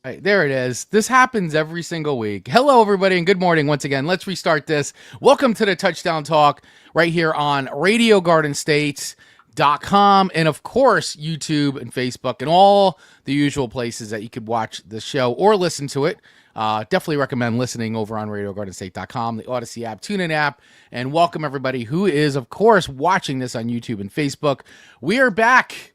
Right, there it is. This happens every single week. Hello, everybody, and good morning once again. Let's restart this. Welcome to the Touchdown Talk right here on RadioGardenStates.com and, of course, YouTube and Facebook and all the usual places that you could watch the show or listen to it. Definitely recommend listening over on RadioGardenState.com, the Odyssey app, TuneIn app, and welcome everybody who is, of course, watching this on YouTube and Facebook. We are back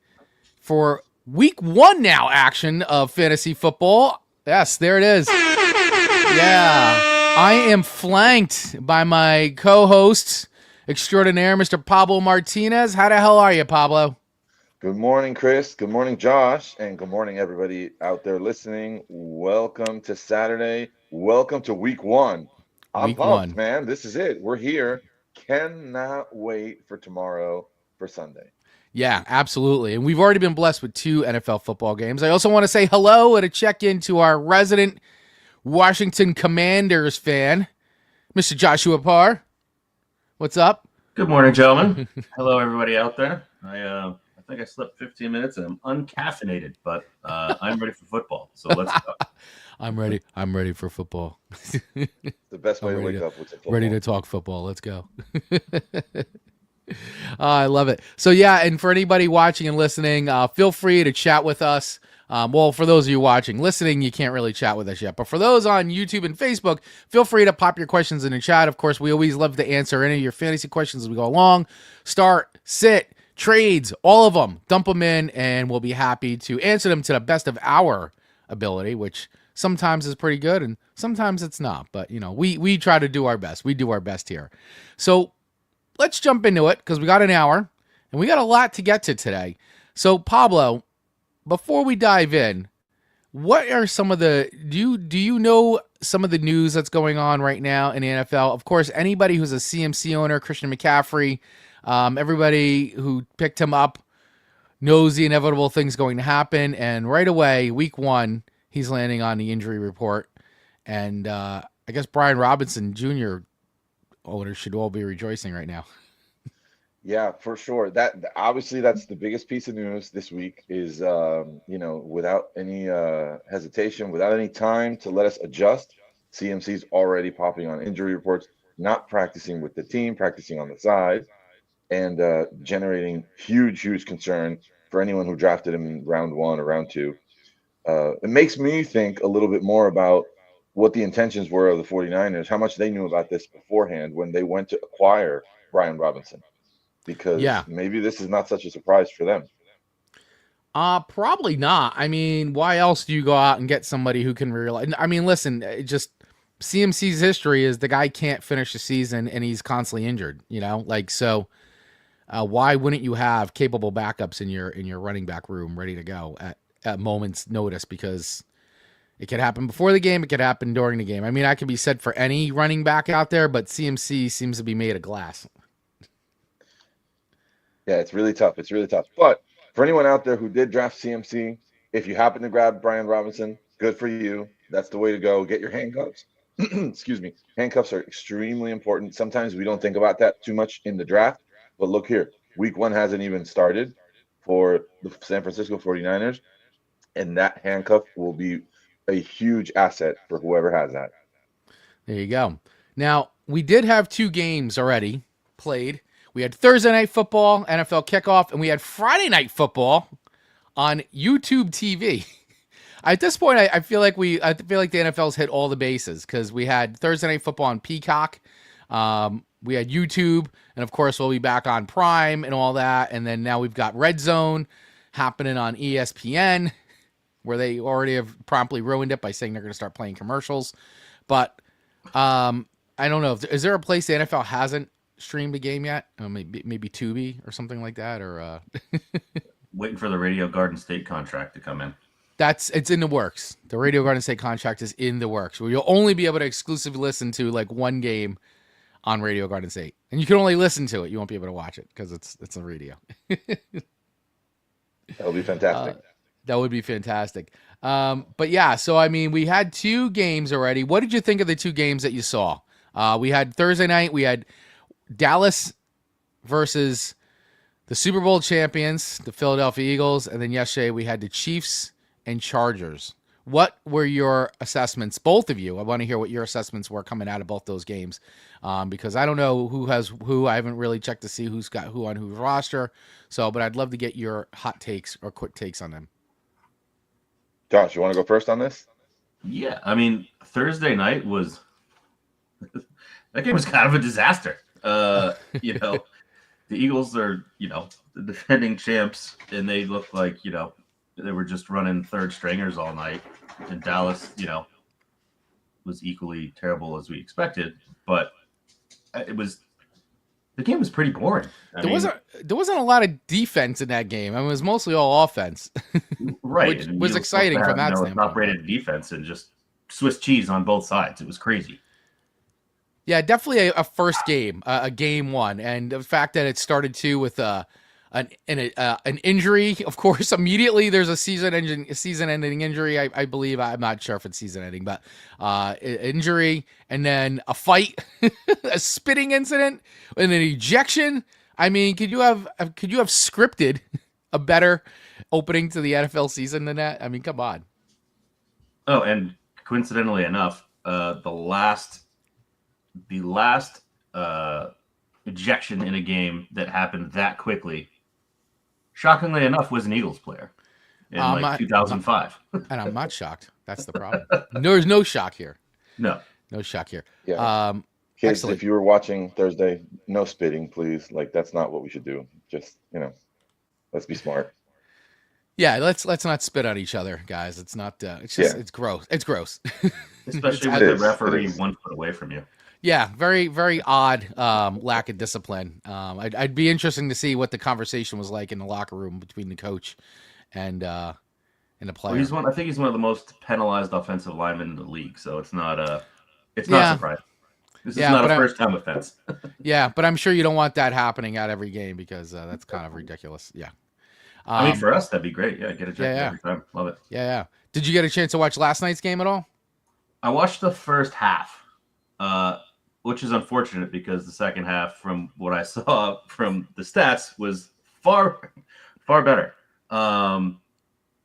for week one now action of fantasy football. Yes, there it is. Yeah. I am flanked by my co-host extraordinaire, Mr. Pablo Martinez. How the hell are you, Pablo? Good morning, Chris. Good morning, Josh. And good morning, everybody out there listening. Welcome to Saturday. Welcome to week one. I'm Week pumped, one. man. This is it. We're here. Cannot wait for tomorrow for Sunday. Yeah, absolutely. And we've already been blessed with 2 NFL football games. I also want to say hello and a check-in to our resident Washington Commanders fan, Mr. Joshua Parr. What's up? Good morning, gentlemen. Hello, everybody out there. I think I slept 15 minutes and I'm uncaffeinated, but I'm ready for football. So let's go. I'm ready. I'm ready for football. The best way to wake up with football. Ready to talk football. Let's go. I love it. So yeah, and for anybody watching and listening, feel free to chat with us. Well, for those of you watching, listening, you can't really chat with us yet. But for those on YouTube and Facebook, feel free to pop your questions in the chat. Of course, we always love to answer any of your fantasy questions as we go along. Start, sit, trades, all of them. Dump them in, and we'll be happy to answer them to the best of our ability, which sometimes is pretty good and sometimes it's not. But, you know, we try to do our best. We do our best here. So let's jump into it because we got an hour and we got a lot to get to today. So, Pablo, before we dive in, what are some of the do you know some of the news that's going on right now in the NFL? Of course, anybody who's a CMC owner, Christian McCaffrey, everybody who picked him up knows the inevitable things going to happen. And right away, week one, he's landing on the injury report. And I guess Brian Robinson Jr. owners should all be rejoicing right now. Yeah, for sure. That obviously that's the biggest piece of news this week is without any hesitation, without any time to let us adjust. CMC's already popping on injury reports, not practicing with the team, practicing on the side, and generating huge concern for anyone who drafted him in round one or round two. It makes me think a little bit more about what the intentions were of the 49ers, how much they knew about this beforehand when they went to acquire Brian Robinson. Because maybe this is not such a surprise for them. Probably not. I mean, why else do you go out and get somebody who can realize? I mean, listen, just CMC's history is the guy can't finish the season and he's constantly injured, you know? Like, so why wouldn't you have capable backups in your running back room ready to go at moment's notice? Because it could happen before the game, it could happen during the game. I mean, that can be said for any running back out there, but CMC seems to be made of glass. Yeah, it's really tough. It's really tough. But for anyone out there who did draft CMC, if you happen to grab Brian Robinson, good for you. That's the way to go. Get your handcuffs. Excuse me. Handcuffs are extremely important. Sometimes we don't think about that too much in the draft. But look here. Week one hasn't even started for the San Francisco 49ers. And that handcuff will be a huge asset for whoever has that. There you go. Now, we did have 2 games already played. We had Thursday Night Football, NFL kickoff, and we had Friday Night Football on YouTube TV. At this point, I feel like the NFL's hit all the bases because we had Thursday Night Football on Peacock, we had YouTube, and of course we'll be back on Prime and all that. And then now we've got Red Zone happening on ESPN, where they already have promptly ruined it by saying they're going to start playing commercials. But I don't know. Is there a place the NFL hasn't streamed a game yet? Maybe Tubi or something like that, or Waiting for the Radio Garden State contract to come in. It's in the works. The Radio Garden State contract is in the works, where you'll only be able to exclusively listen to like one game on Radio Garden State, and you can only listen to it. You won't be able to watch it because it's a radio. That'll be fantastic. That would be fantastic. But yeah, so I mean, we had 2 games already. What did you think of the 2 games that you saw? We had Thursday night. We had Dallas versus the Super Bowl champions, the Philadelphia Eagles, and then yesterday we had the Chiefs and Chargers. what were your assessments, both of you? I want to hear what your assessments were coming out of both those games, because I don't know who has who. I haven't really checked to see who's got who on whose roster. So, but I'd love to get your hot takes or quick takes on them. Josh, you want to go first on this? Yeah, I mean, Thursday night was that game was kind of a disaster. You know, the Eagles are, the defending champs, and they look like, they were just running third stringers all night. And Dallas, was equally terrible as we expected. But the game was pretty boring. There wasn't a lot of defense in that game. I mean, it was mostly all offense, right? Which was exciting from that standpoint. Top-rated defense and just Swiss cheese on both sides. It was crazy. Yeah, definitely a first game, a game one, and the fact that it started too with an injury. Of course, immediately there's a season-ending injury. I believe, I'm not sure if it's season-ending, but injury, and then a fight, a spitting incident, and an ejection. I mean, could you have scripted a better opening to the NFL season than that? I mean, come on. Oh, and coincidentally enough, the last ejection in a game that happened that quickly, shockingly enough, was an Eagles player in 2005. And I'm not shocked. That's the problem. There's no shock here. No shock here. Yeah. Kids, excellent. If you were watching Thursday, no spitting, please. Like, that's not what we should do. Just, let's be smart. Yeah, let's not spit on each other, guys. It's not. It's just it's gross. It's gross. Especially with the referee 1 foot away from you. Yeah, very, very odd lack of discipline. I'd be interesting to see what the conversation was like in the locker room between the coach and the player. Well, I think he's one of the most penalized offensive linemen in the league, so it's not surprising. This is not a first-time offense. Yeah, but I'm sure you don't want that happening at every game because that's kind of ridiculous. Yeah. I mean, for us, that'd be great. Yeah, get a check every time. Love it. Yeah. Did you get a chance to watch last night's game at all? I watched the first half, which is unfortunate because the second half, from what I saw from the stats, was far, far better. And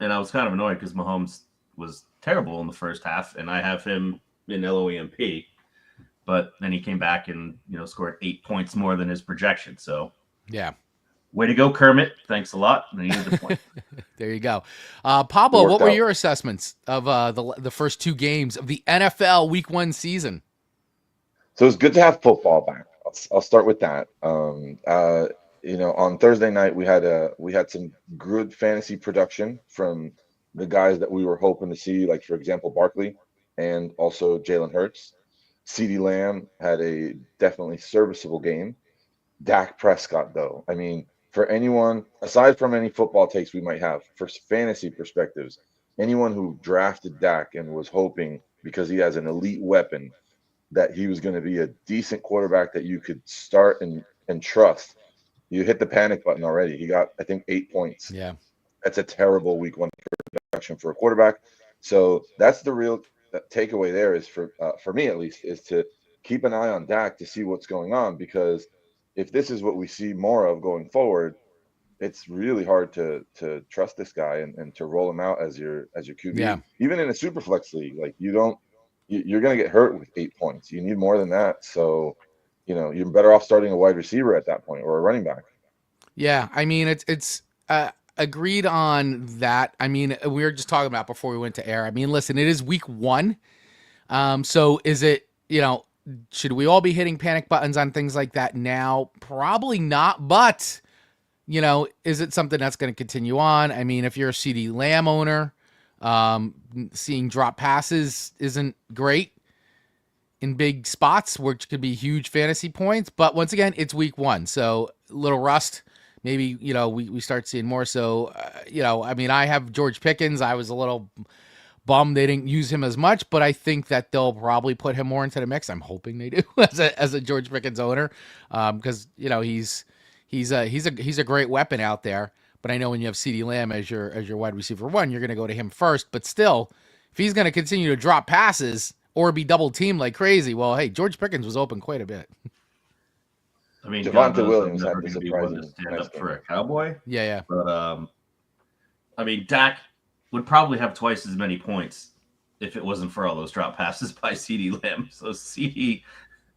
I was kind of annoyed because Mahomes was terrible in the first half, and I have him in LOEMP. But then he came back and scored 8 points more than his projection. So yeah. Way to go, Kermit. Thanks a lot. And he needed the point. There you go. Pablo, what were your assessments of the first 2 games of the NFL Week 1 season? So it's good to have football back. I'll start with that. On Thursday night we had some good fantasy production from the guys that we were hoping to see, like, for example, Barkley and also Jalen Hurts. CeeDee Lamb had a definitely serviceable game. Dak Prescott, though, I mean, for anyone, aside from any football takes we might have, for fantasy perspectives, anyone who drafted Dak and was hoping, because he has an elite weapon, that he was going to be a decent quarterback that you could start and trust, you hit the panic button already. He got, I think, 8 points. Yeah. That's a terrible week 1 production for a quarterback. So that's the real takeaway there is for me, at least, is to keep an eye on Dak to see what's going on, because if this is what we see more of going forward, it's really hard to trust this guy and to roll him out as your QB. Yeah. Even in a super flex league, like, you're going to get hurt with 8 points. You need more than that. So, you're better off starting a wide receiver at that point or a running back. Yeah. I mean, it's agreed on that. I mean, we were just talking about before we went to air. I mean, listen, it is week 1. So is it, should we all be hitting panic buttons on things like that now? Probably not, but, is it something that's going to continue on? I mean, if you're a CeeDee Lamb owner, seeing drop passes isn't great in big spots, which could be huge fantasy points. But once again, it's week 1. So a little rust. Maybe, we start seeing more. So, I mean, I have George Pickens. I was a little bummed they didn't use him as much, but I think that they'll probably put him more into the mix. I'm hoping they do as a George Pickens owner, because he's a great weapon out there. But I know when you have CeeDee Lamb as your wide receiver 1, you're going to go to him first. But still, if he's going to continue to drop passes or be double teamed like crazy, well, hey, George Pickens was open quite a bit. I mean, Devontae Williams had the surprising stand up for a Cowboy. Yeah. But I mean, Dak would probably have twice as many points if it wasn't for all those drop passes by CeeDee Lamb. So CeeDee,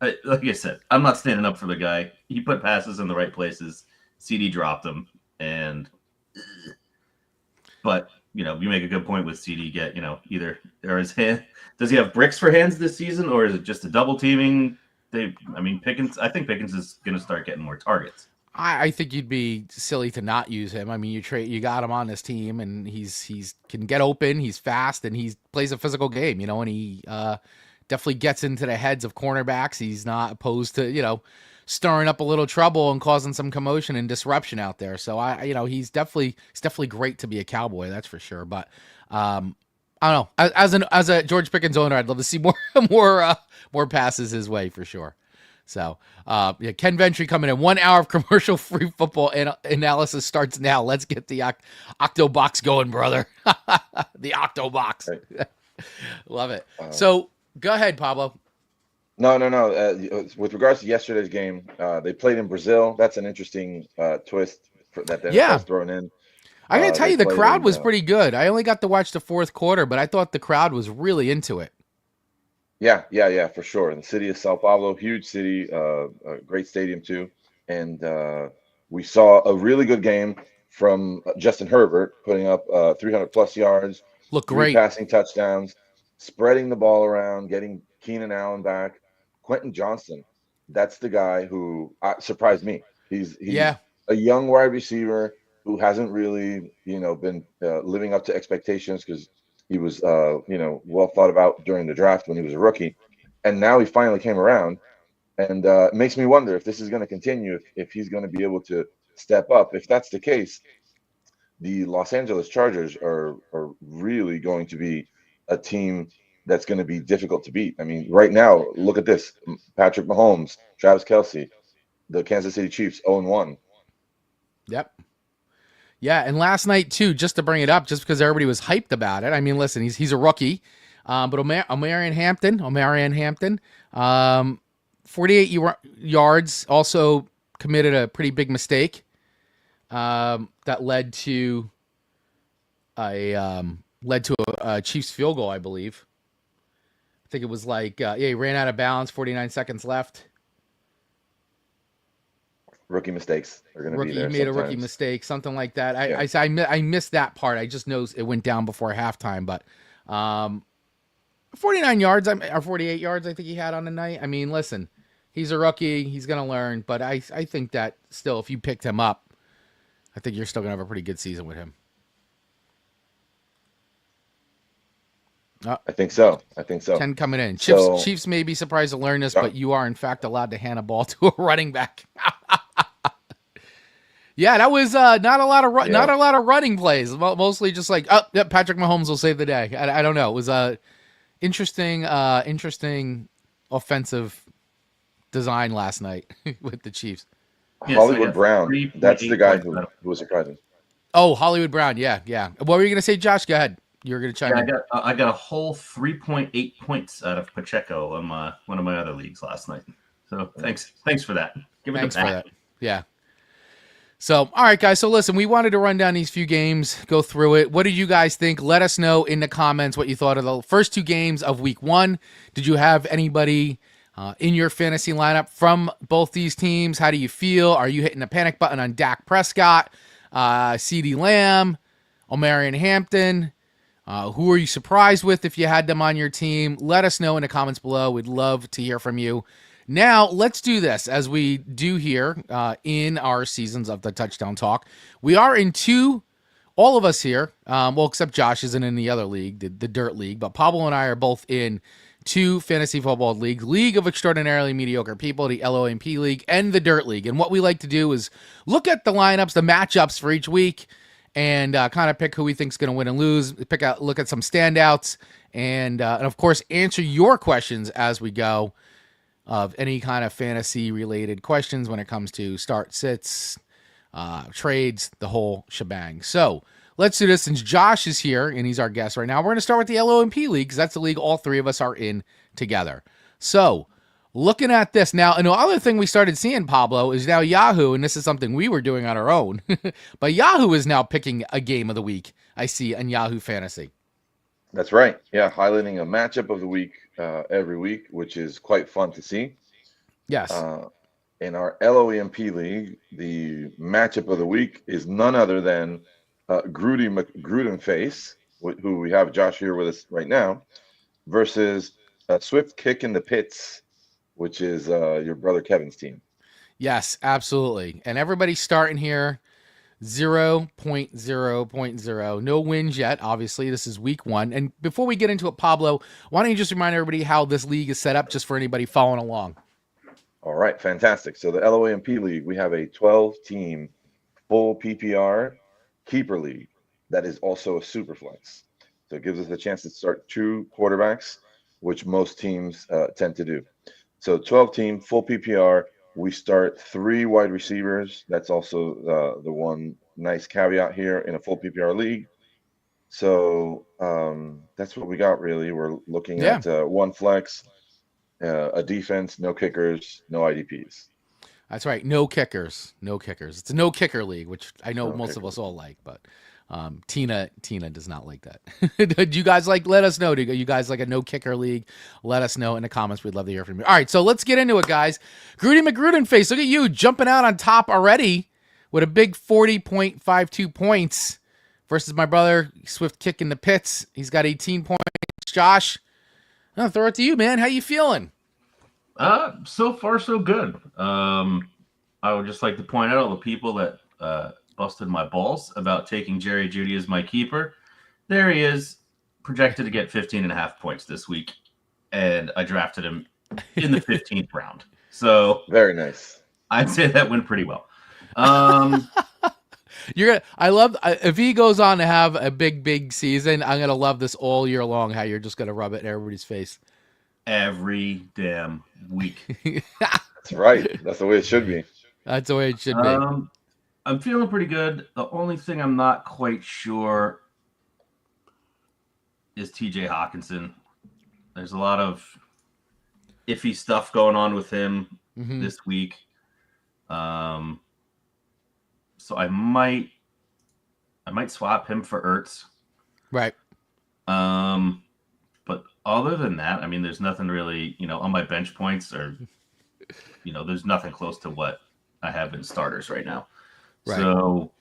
like I said, I'm not standing up for the guy. He put passes in the right places. CeeDee dropped them, but you make a good point with CeeDee. Get either his hand. Does he have bricks for hands this season, or is it just a double teaming? Pickens. I think Pickens is going to start getting more targets. I think you'd be silly to not use him. I mean, you got him on this team, and he's can get open. He's fast, and he plays a physical game. And he definitely gets into the heads of cornerbacks. He's not opposed to stirring up a little trouble and causing some commotion and disruption out there. So he's definitely great to be a Cowboy. That's for sure. But I don't know. As a George Pickens owner, I'd love to see more passes his way for sure. So, Ken Ventry coming in. 1 hour of commercial-free football analysis starts now. Let's get the Octo Box going, brother. The Octo Box. Right. Love it. So, go ahead, Pablo. No. With regards to yesterday's game, they played in Brazil. That's an interesting twist that they're thrown in. I got to tell you, the crowd was pretty good. I only got to watch the fourth quarter, but I thought the crowd was really into it. Yeah, for sure. The city of Sao Paulo, huge city, a great stadium too. And we saw a really good game from Justin Herbert, putting up 300 plus yards, look great, 3 passing touchdowns, spreading the ball around, getting Keenan Allen back. Quentin Johnston, that's the guy who surprised me. He's a young wide receiver who hasn't really, been living up to expectations because he was, well thought about during the draft when he was a rookie, and now he finally came around, and it makes me wonder if this is going to continue, if he's going to be able to step up. If that's the case, the Los Angeles Chargers are really going to be a team that's going to be difficult to beat. I mean, right now, look at this: Patrick Mahomes, Travis Kelce, the Kansas City Chiefs, 0-1. Yep. Yeah, and last night too, just to bring it up, just because everybody was hyped about it. I mean, listen, he's a rookie, but Omarion Hampton, 48 yards, also committed a pretty big mistake that led to a Chiefs field goal, I believe. I think it was he ran out of bounds, 49 seconds left. Rookie mistakes are going to be there. He made a rookie mistake, something like that. I missed that part. I just know it went down before halftime, but 49 yards or 48 yards I think he had on the night. I mean, listen, he's a rookie. He's going to learn, but I think that still, if you picked him up, I think you're still going to have a pretty good season with him. I think so. 10 coming in. Chiefs may be surprised to learn this, but you are in fact allowed to hand a ball to a running back. Yeah, that was not a lot of running plays. Mostly just Patrick Mahomes will save the day. I don't know. It was a interesting offensive design last night with the Chiefs. Hollywood Brown, that's the guy who was surprising. Oh, Hollywood Brown, yeah. What were you gonna say, Josh? Go ahead. You were gonna chime in. I got a whole 3.8 points out of Pacheco in one of my other leagues last night. So thanks for that. Thanks for that. Yeah. So, all right, guys. So, listen, we wanted to run down these few games, go through it. What did you guys think? Let us know in the comments what you thought of the first 2 games of week 1. Did you have anybody in your fantasy lineup from both these teams? How do you feel? Are you hitting the panic button on Dak Prescott, CeeDee Lamb, Omarion Hampton? Who are you surprised with if you had them on your team? Let us know in the comments below. We'd love to hear from you. Now, let's do this as we do here in our seasons of the Touchdown Talk. We are in 2, all of us here, except Josh isn't in the other league, the Dirt League, but Pablo and I are both in 2 fantasy football leagues, League of Extraordinarily Mediocre People, the LOMP League, and the Dirt League. And what we like to do is look at the lineups, the matchups for each week, and kind of pick who we think is going to win and lose, look at some standouts, and of course, answer your questions as we go of any kind of fantasy-related questions when it comes to start, sits, trades, the whole shebang. So let's do this since Josh is here, and he's our guest right now. We're going to start with the LOMP League because that's the league all 3 of us are in together. So Looking at this now, and the other thing we started seeing, Pablo, is now Yahoo, and this is something we were doing on our own, but Yahoo is now picking a game of the week. I see on Yahoo Fantasy. That's right. Yeah, highlighting a matchup of the week every week, which is quite fun to see. Yes. Uh, in our LOEMP league, the matchup of the week is none other than Grudenface, who we have Josh here with us right now, versus Swift Kick in the Pits, which is your brother Kevin's team. Yes, absolutely. And everybody's starting here 0.0.0. No wins yet. Obviously, this is week 1. And before we get into it, Pablo, why don't you just remind everybody how this league is set up just for anybody following along? All right, fantastic. So the LOAMP league, we have a 12-team full PPR keeper league that is also a super flex. So it gives us a chance to start 2 quarterbacks, which most teams tend to do. So 12-team full PPR, we start 3 wide receivers. That's also the one nice caveat here in a full PPR league. So that's what we got really. We're looking at 1 flex, a defense, no kickers, no IDPs. That's right. No kickers. No kickers. It's a no kicker league, which I know No most kickers. of us all like, but Tina does not like that. Do you guys like? Let us know. Do you guys like a no kicker league? Let us know in the comments. We'd love to hear from you. All right, so let's get into it, guys. Grudy McGrudenface, look at you jumping out on top already with a big 40.52 points versus my brother Swift Kick in the Pits. He's got 18 points. Josh, I'll throw it to you, man. How you feeling? So far so good. I would just like to point out all the people that busted my balls about taking Jerry Jeudy as my keeper. There he is, projected to get 15.5 points this week, and I drafted him in the 15th round. So very nice. I'd say that went pretty well. I love if he goes on to have a big season. I'm gonna love this all year long. How you're just gonna rub it in everybody's face every damn week. That's right. That's the way it should be. That's the way it should be. I'm feeling pretty good. The only thing I'm not quite sure is TJ Hawkinson. There's a lot of iffy stuff going on with him this week. So I might swap him for Ertz. Right. But other than that, I mean, there's nothing really, on my bench points or, there's nothing close to what I have in starters right now. Right. So,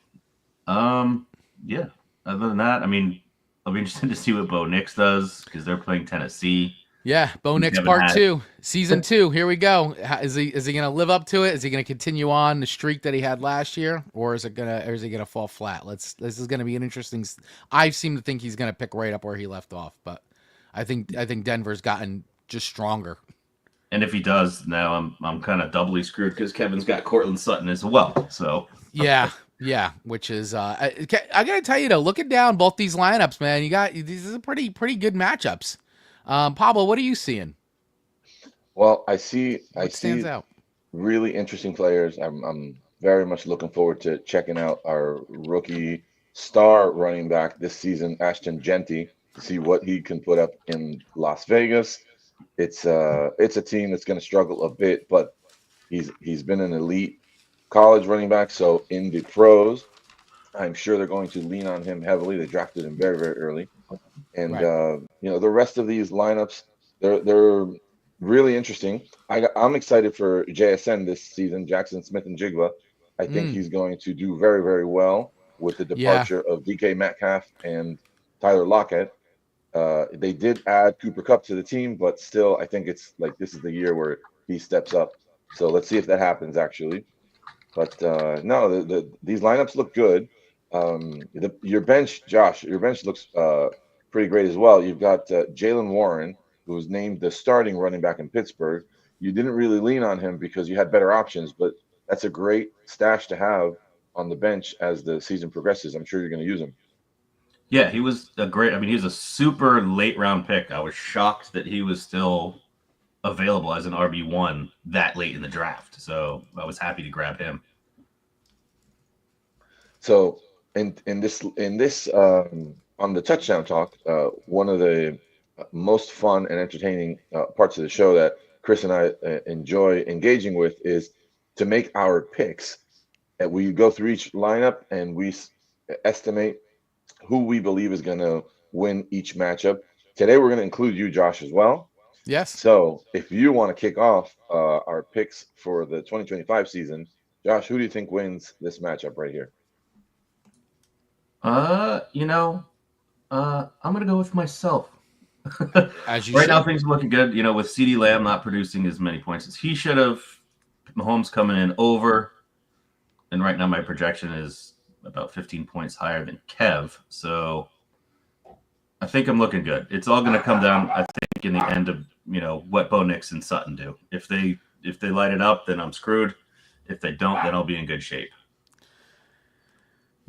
yeah. Other than that, I mean, I'll be interested to see what Bo Nix does because they're playing Tennessee. Yeah, Bo Nix part 2, season 2. Here we go. Is he going to live up to it? Is he going to continue on the streak that he had last year, or is he going to fall flat? This is going to be an interesting. I seem to think he's going to pick right up where he left off, but I think Denver's gotten just stronger. And if he does, now I'm kind of doubly screwed because Kevin's got Cortland Sutton as well. So yeah, which is I gotta tell you though, looking down both these lineups, man, these are pretty good matchups. Pablo, what are you seeing? Well, I see out? Really interesting players. I'm very much looking forward to checking out our rookie star running back this season, Ashton Genty, to see what he can put up in Las Vegas. It's a team that's going to struggle a bit, but he's been an elite college running back. So in the pros, I'm sure they're going to lean on him heavily. They drafted him very, very early, and right. The rest of these lineups, they're really interesting. I'm excited for JSN this season, Jackson Smith and Jigba. I think he's going to do very, very well with the departure of DK Metcalf and Tyler Lockett. They did add Cooper Kupp to the team, but still, I think it's like this is the year where he steps up. So let's see if that happens, actually. But no, these lineups look good. Your bench, Josh, looks pretty great as well. You've got Jaylen Warren, who was named the starting running back in Pittsburgh. You didn't really lean on him because you had better options, but that's a great stash to have on the bench as the season progresses. I'm sure you're going to use him. Yeah, he was he was a super late round pick. I was shocked that he was still available as an RB1 that late in the draft. So I was happy to grab him. So in this on the touchdown talk, one of the most fun and entertaining parts of the show that Chris and I enjoy engaging with is to make our picks. And we go through each lineup and we estimate who we believe is going to win each matchup. Today, we're going to include you, Josh, as well. Yes. So if you want to kick off our picks for the 2025 season, Josh, who do you think wins this matchup right here? I'm gonna go with myself. As you Right should. now, things are looking good. With CeeDee Lamb not producing as many points as he should have, Mahomes coming in over, and right now my projection is about 15 points higher than Kev. So I think I'm looking good. It's all going to come down, I think, in the end of what Bo Nix and Sutton do. If they light it up, then I'm screwed. If they don't, then I'll be in good shape.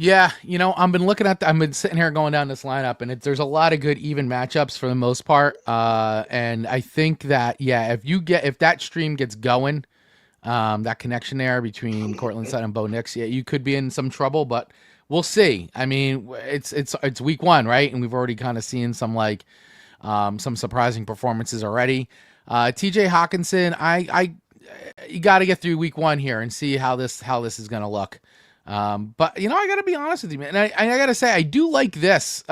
Yeah, I've been sitting here going down this lineup, and there's a lot of good even matchups for the most part. And I think that if that stream gets going, that connection there between Cortland Sutton and Bo Nix, you could be in some trouble, but we'll see. I mean, it's week 1, right? And we've already kind of seen some some surprising performances already. TJ Hawkinson, you got to get through week 1 here and see how this is going to look. But I got to be honest with you, man. And I got to say, I do like this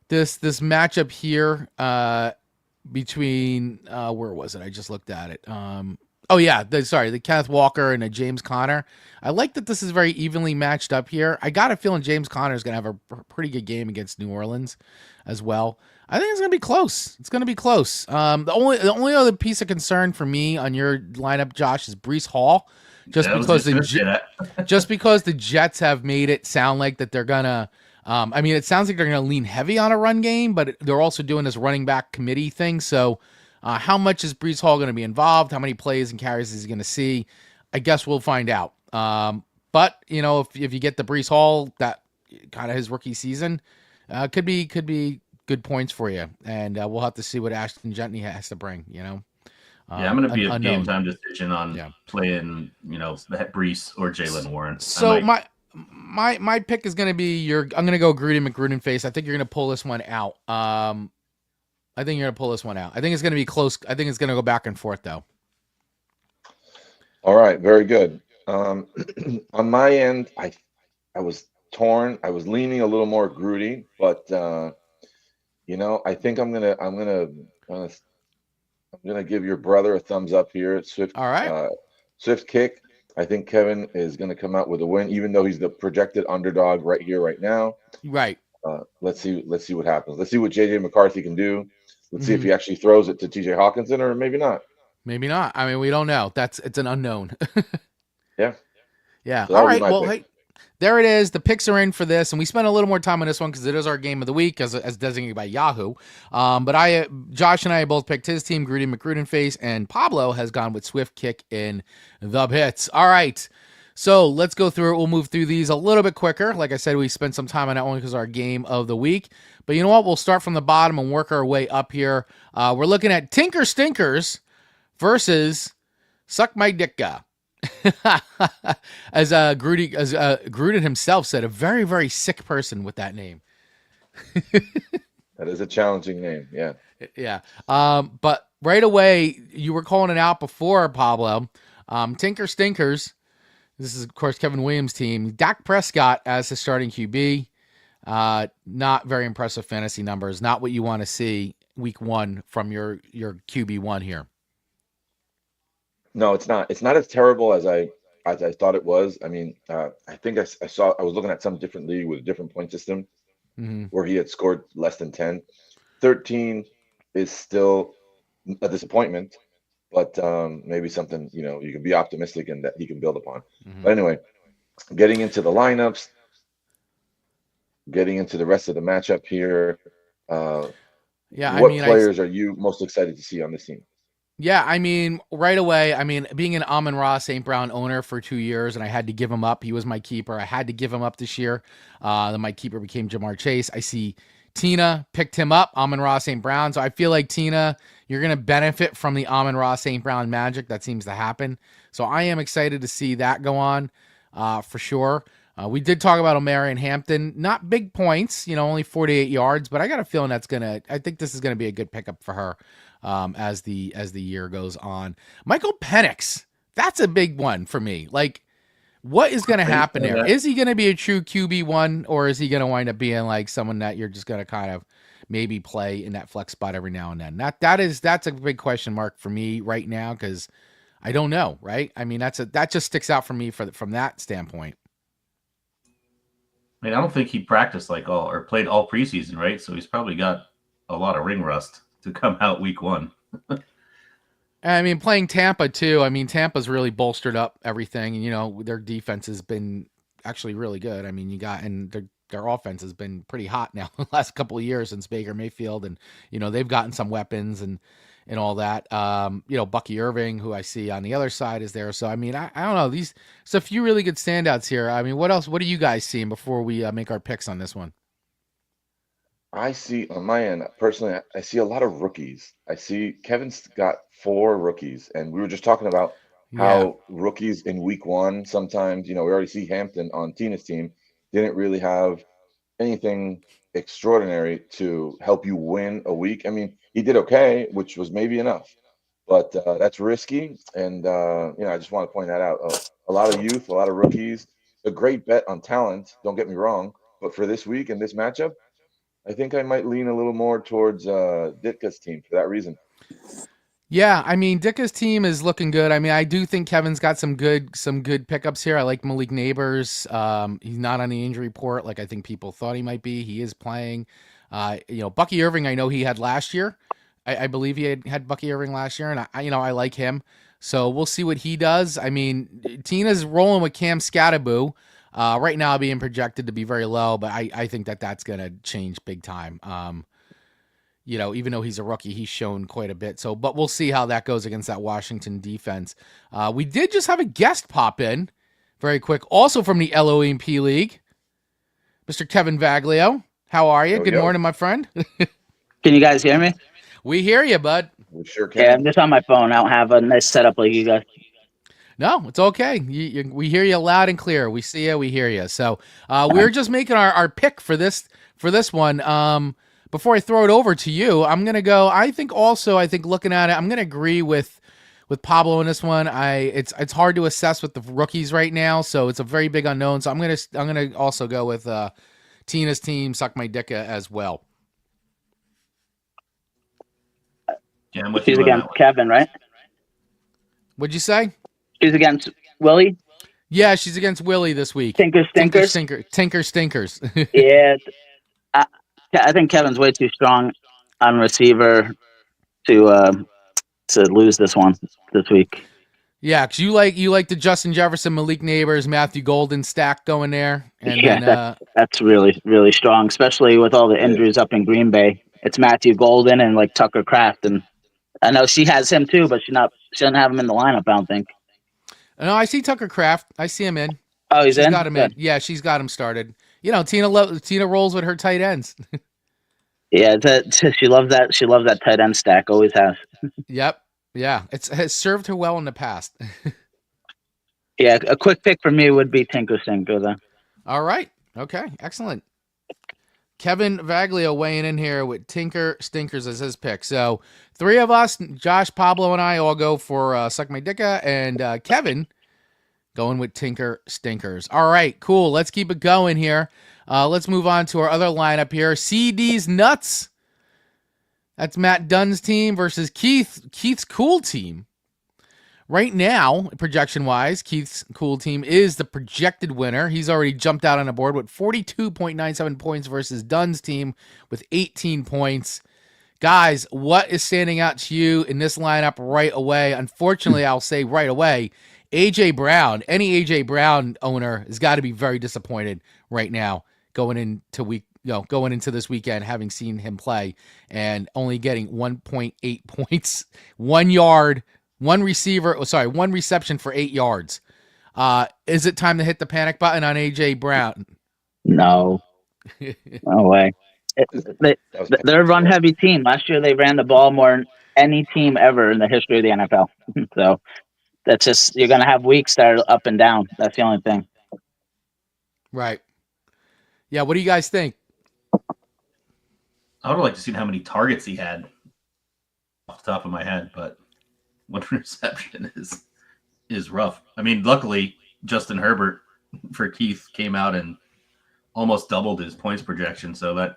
matchup here between where was it? I just looked at it. The Kenneth Walker and a James Conner. I like that this is very evenly matched up here. I got a feeling James Conner is going to have a pretty good game against New Orleans as well. I think it's going to be close. It's going to be close. The only other piece of concern for me on your lineup, Josh, is Breece Hall. Just because the Jets have made it sound like that they're gonna. It sounds like they're gonna lean heavy on a run game, but they're also doing this running back committee thing. So, how much is Breece Hall going to be involved? How many plays and carries is he going to see? I guess we'll find out. But if you get the Breece Hall, that kind of his rookie season, could be good points for you, and we'll have to see what Ashton Gentney has to bring. I'm going to be a game time decision on playing, Breece or Jaylen Warren. So my pick is going to be I'm going to go Gruden McGruden face. I think you're going to pull this one out. I think you're going to pull this one out. I think it's going to be close. I think it's going to go back and forth though. All right, very good. On my end, I was torn. I was leaning a little more Grudy, but I think I'm gonna give your brother a thumbs up here. Swift, all right. Swift kick. I think Kevin is gonna come out with a win, even though he's the projected underdog right here, right now. Right. Let's see what happens. Let's see what JJ McCarthy can do. Let's see if he actually throws it to TJ Hawkinson or maybe not. Maybe not. I mean, we don't know. It's an unknown. Yeah. Yeah. So all right. Well, pick. Hey, there it is. The picks are in for this, and we spent a little more time on this one because it is our game of the week as designated by Yahoo. But Josh and I both picked his team, Grudy McGruden face, and Pablo has gone with Swift kick in the hits. All right. So let's go through it. We'll move through these a little bit quicker. Like I said, we spent some time on that one because our game of the week. But you know what? We'll start from the bottom and work our way up here. We're looking at Tinker Stinkers versus Suck My Dicka. As Gruden himself said, a very, very sick person with that name. That is a challenging name. Yeah. Yeah. But right away, you were calling it out before, Pablo. Tinker Stinkers. This is, of course, Kevin Williams' team. Dak Prescott as his starting QB. Not very impressive fantasy numbers. Not what you want to see week 1 from your QB1 here. No, it's not. It's not as terrible as I thought it was. I mean, I think I was looking at some different league with a different point system where he had scored less than 10. 13 is still a disappointment, but maybe something, you can be optimistic in that he can build upon. But anyway, getting into the lineups, getting into the rest of the matchup here. What players are you most excited to see on this team? Yeah, I mean, right away, being an Amon-Ra St. Brown owner for 2 years, and I had to give him up. He was my keeper. I had to give him up this year. Then my keeper became Jamar Chase. I see Tina picked him up, Amon-Ra St. Brown. So I feel like, Tina, you're going to benefit from the Amon-Ra St. Brown magic that seems to happen. So I am excited to see that go on for sure. We did talk about Omarion Hampton, not big points, only 48 yards, but I got a feeling I think this is gonna be a good pickup for her as the year goes on. Michael Penix, that's a big one for me. Like, what is going to happen there? Is he going to be a true QB1, or is he going to wind up being like someone that you're just going to kind of maybe play in that flex spot every now and then? That's a big question mark for me right now, because I don't know, right? I mean, that just sticks out for me from that standpoint. I mean, I don't think he practiced or played all preseason, right? So he's probably got a lot of ring rust to come out week 1. I mean, playing Tampa too. I mean, Tampa's really bolstered up everything, and their defense has been actually really good. I mean, their offense has been pretty hot now the last couple of years since Baker Mayfield, and they've gotten some weapons and all that. Bucky Irving, who I see on the other side, is there. So I mean, I don't know. There's a few really good standouts here. I mean, what else? What are you guys seeing before we make our picks on this one? I see on my end, personally, I see a lot of rookies. I see Kevin's got 4 rookies, and we were just talking about Yeah. how rookies in week 1 sometimes, we already see Hampton on Tina's team didn't really have anything extraordinary to help you win a week. I mean, he did okay, which was maybe enough, but that's risky. And I just want to point that out. A lot of youth, a lot of rookies, a great bet on talent. Don't get me wrong, but for this week and this matchup, I think I might lean a little more towards Ditka's team for that reason. Yeah, I mean, Dicka's team is looking good. I mean, I do think Kevin's got some good pickups here. I like Malik Neighbors. He's not on the injury report like I think people thought he might be. He is playing. Bucky Irving, I know he had last year. I believe he had Bucky Irving last year, and I like him. So we'll see what he does. I mean, Tina's rolling with Cam Scattaboo. Right now being projected to be very low, but I think that's going to change big time. Even though he's a rookie, he's shown quite a bit. So, but we'll see how that goes against that Washington defense. We did just have a guest pop in very quick, also from the LOMP League, Mr. Kevin Vaglio. How are you? Good morning, my friend. Can you guys hear me? We hear you, bud. We sure can. Yeah, I'm just on my phone. I don't have a nice setup like you guys. No, it's okay. We hear you loud and clear. We see you. We hear you. So we're just making our pick for this one. Before I throw it over to you, I'm gonna go. I think looking at it, I'm gonna agree with Pablo in this one. It's hard to assess with the rookies right now, so it's a very big unknown. So I'm gonna also go with Tina's team, Suck My Dicka as well. Yeah, I'm with She's you on against that one. Kevin, right? What'd you say? She's against Willie. Yeah, she's against Willie this week. Tinker Stinkers. Tinker Stinkers. Yeah, I think Kevin's way too strong on receiver to lose this week. Yeah, because you like the Justin Jefferson, Malik Neighbors, Matthew Golden stack going there, and that's really, really strong, especially with all the injuries up in Green Bay. It's Matthew Golden and like Tucker Kraft, and I know she has him too, but she doesn't have him in the lineup. I don't think. No, I see Tucker Kraft. I see him in. Oh, she's in. Got him in. Yeah, she's got him started. Tina rolls with her tight ends. Yeah, she loves that. She loves that tight end stack. Always has. Yep. Yeah, it has served her well in the past. Yeah, a quick pick for me would be Tinker Stinker, though. All right. Okay. Excellent. Kevin Vaglio weighing in here with Tinker Stinkers as his pick. So 3 of us, Josh, Pablo, and I all go for Suck My Dicka, and Kevin going with Tinker Stinkers. All right, cool. Let's keep it going here. Let's move on to our other lineup here. CD's Nuts. That's Matt Dunn's team versus Keith's cool team. Right now, projection-wise, Keith's cool team is the projected winner. He's already jumped out on the board with 42.97 points versus Dunn's team with 18 points. Guys, what is standing out to you in this lineup right away? Unfortunately, I'll say right away, A.J. Brown. Any A.J. Brown owner has got to be very disappointed right now going into this weekend, having seen him play and only getting 1.8 points, 1 yard, one reception for 8 yards. Is it time to hit the panic button on A.J. Brown? No. No way. They're a run-heavy team. Last year, they ran the ball more than any team ever in the history of the NFL. So that's just, you're going to have weeks that are up and down. That's the only thing. Right. Yeah. What do you guys think? I would like to see how many targets he had off the top of my head, but one reception is rough. I mean, luckily Justin Herbert for Keith came out and almost doubled his points projection, so that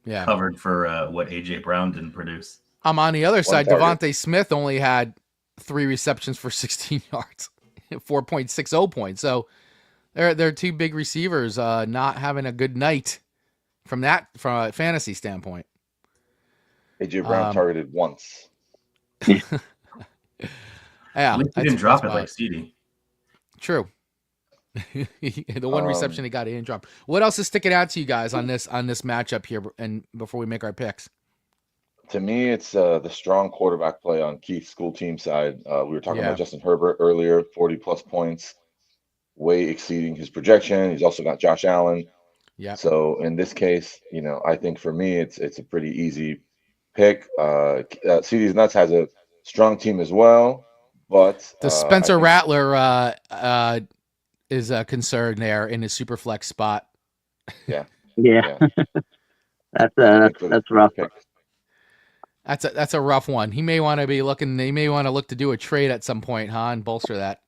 Yeah. covered for what AJ Brown didn't produce. I'm on the other side. target. Devontae Smith only had 3 receptions for 16 yards, 4.60 points. So they're two big receivers not having a good night from a fantasy standpoint. AJ Brown targeted once. Yeah, At least he didn't drop it like CD. True. The one reception he got, he didn't drop. What else is sticking out to you guys on this matchup here? And before we make our picks, To me, it's the strong quarterback play on Keith's school team side. We were talking Yeah. about Justin Herbert earlier, 40+ points, way exceeding his projection. He's also got Josh Allen. yeah. So in this case, I think for me, it's a pretty easy pick. CD's Nuts has a strong team as well, but The Spencer Rattler is a concern there in his super flex spot. Yeah. That's rough. Pick. That's a rough one. He may want to be looking. They may want to look to do a trade at some point, huh, and bolster that.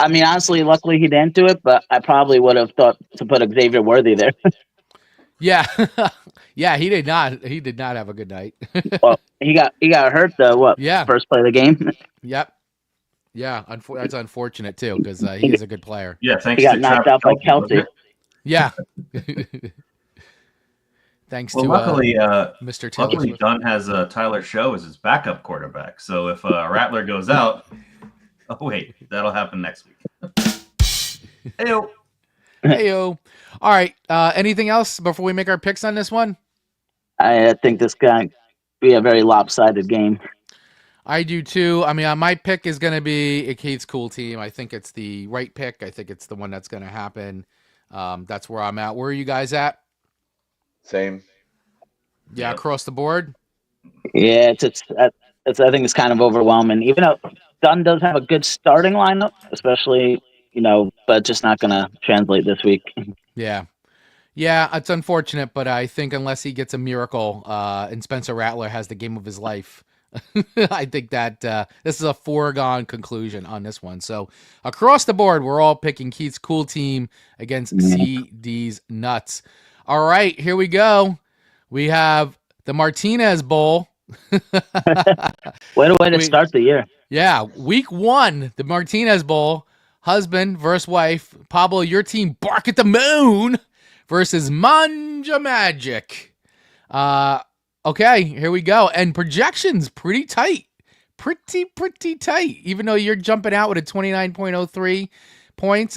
Honestly, luckily he didn't do it, but I probably would have thought to put Xavier Worthy there. Yeah, yeah. He did not. He did not have a good night. Well, he got hurt the Yeah. first play of the game. Yep. Yeah, that's unfortunate too because he is a good player. Yeah, thanks. He got to knocked Travis out by Kelce, Kelsey. Yeah. Thanks Well, to luckily, Mr. Taylor luckily Swift. Dunn has Tyler Show as his backup quarterback. So if Rattler goes out, oh wait, that'll happen next week. Heyo. Heyo. All right. Anything else before we make our picks on this one? I think this going to be a very lopsided game. I do too. I mean, my pick is going to be a Kate's cool team. I think it's the right pick. I think it's the one that's going to happen. That's where I'm at. Where are you guys at? Same. Yeah, Yep. across the board. Yeah, it's I think it's kind of overwhelming. Even though Dunn does have a good starting lineup, especially but just not going to translate this week. Yeah. Yeah, it's unfortunate, but I think unless he gets a miracle and Spencer Rattler has the game of his life, I think that this is a foregone conclusion on this one. So across the board, we're all picking Keith's cool team against CD's Nuts. All right, here we go. We have the Martinez Bowl. What a way to start the year. Yeah, week 1, the Martinez Bowl. Husband versus wife. Pablo, your team, Bark at the Moon versus Manja Magic. Okay, here we go. And projections pretty tight. Pretty tight. Even though you're jumping out with a 29.03 points,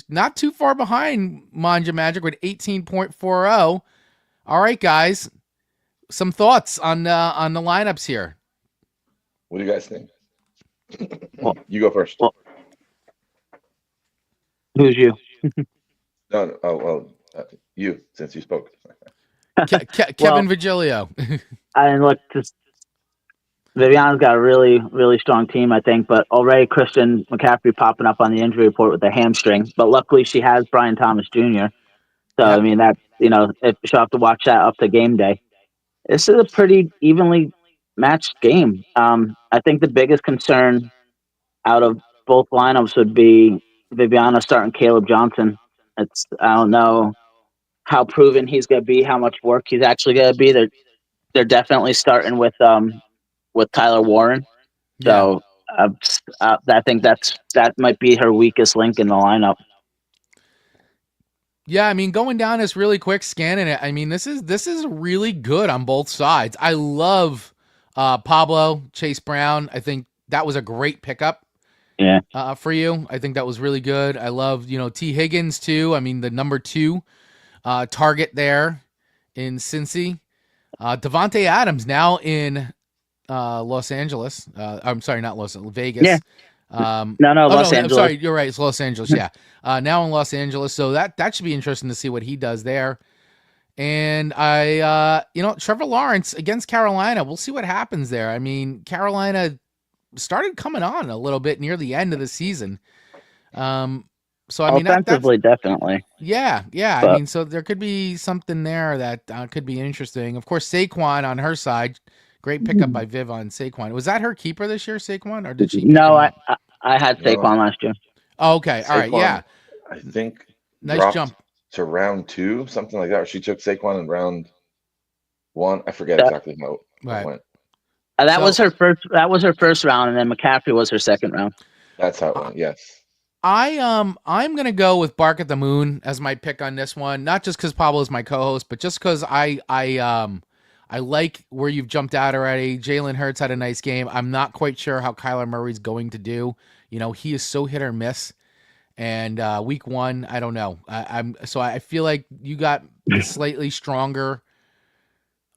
not too far behind Manja Magic with 18.40. All right, guys. Some thoughts on the lineups here. What do you guys think? Well, you go first. Well, who's you? No. You, since you spoke. Kevin Vigilio. I look, Viviana's got a really, really strong team, I think, but already Christian McCaffrey popping up on the injury report with a hamstring. But luckily she has Brian Thomas Jr. So, I mean, that, if she'll have to watch that up to game day. This is a pretty evenly matched game. I think the biggest concern out of both lineups would be Viviana starting Caleb Johnson. I don't know how proven he's going to be, how much work he's actually going to be. They're definitely starting with Tyler Warren. So I think that might be her weakest link in the lineup. Yeah, I mean, going down this really quick, scanning it. I mean, this is really good on both sides. I love Pablo Chase Brown. I think that was a great pickup. Yeah. For you, I think that was really good. I love T Higgins too. I mean, the number 2 target there in Cincy. Devontae Adams now in Los Angeles. I'm sorry, not Vegas. Yeah. Los Angeles. I'm sorry, you're right. It's Los Angeles. Yeah. Now in Los Angeles. So that should be interesting to see what he does there. And Trevor Lawrence against Carolina. We'll see what happens there. I mean, Carolina started coming on a little bit near the end of the season. So I mean, that's Offensively, definitely. yeah. I But mean, so there could be something there that could be interesting. Of course, Saquon on her side, great pickup by Viv on Saquon. Was that her keeper this year, Saquon, or did she pick no, him I up? I, I had No, Saquon last year. Oh, okay, all right, Saquon, yeah, I think, nice dropped jump. to round 2, something like that. Or she took Saquon in round 1. I forget That, exactly how it Right. went. that was So her first. That was her first round, and then McCaffrey was her second round. That's how it I, went. Yes. I'm gonna go with Bark at the Moon as my pick on this one. Not just because Pablo is my co-host, but just because I like where you've jumped out already. Jalen Hurts had a nice game. I'm not quite sure how Kyler Murray's going to do. You know, he is so hit or miss. And week 1, I don't know. I feel like you got the slightly stronger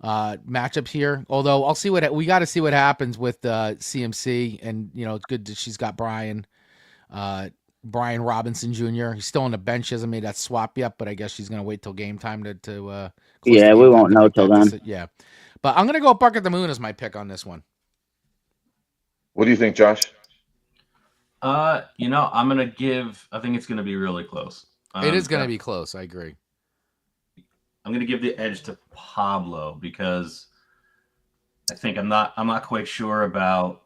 matchup here. Although I'll see we got to see what happens with CMC, and you know it's good that she's got Brian Robinson Jr. He's still on the bench. He hasn't made that swap yet, but I guess she's gonna wait till game time to close to Yeah, we game time won't to know make till that then. decision. Yeah, but I'm gonna go Bark at the Moon as my pick on this one. What do you think, Josh? I'm gonna give. I think it's gonna be really close. It is gonna be close. I agree. I'm gonna give the edge to Pablo because I think I'm not quite sure about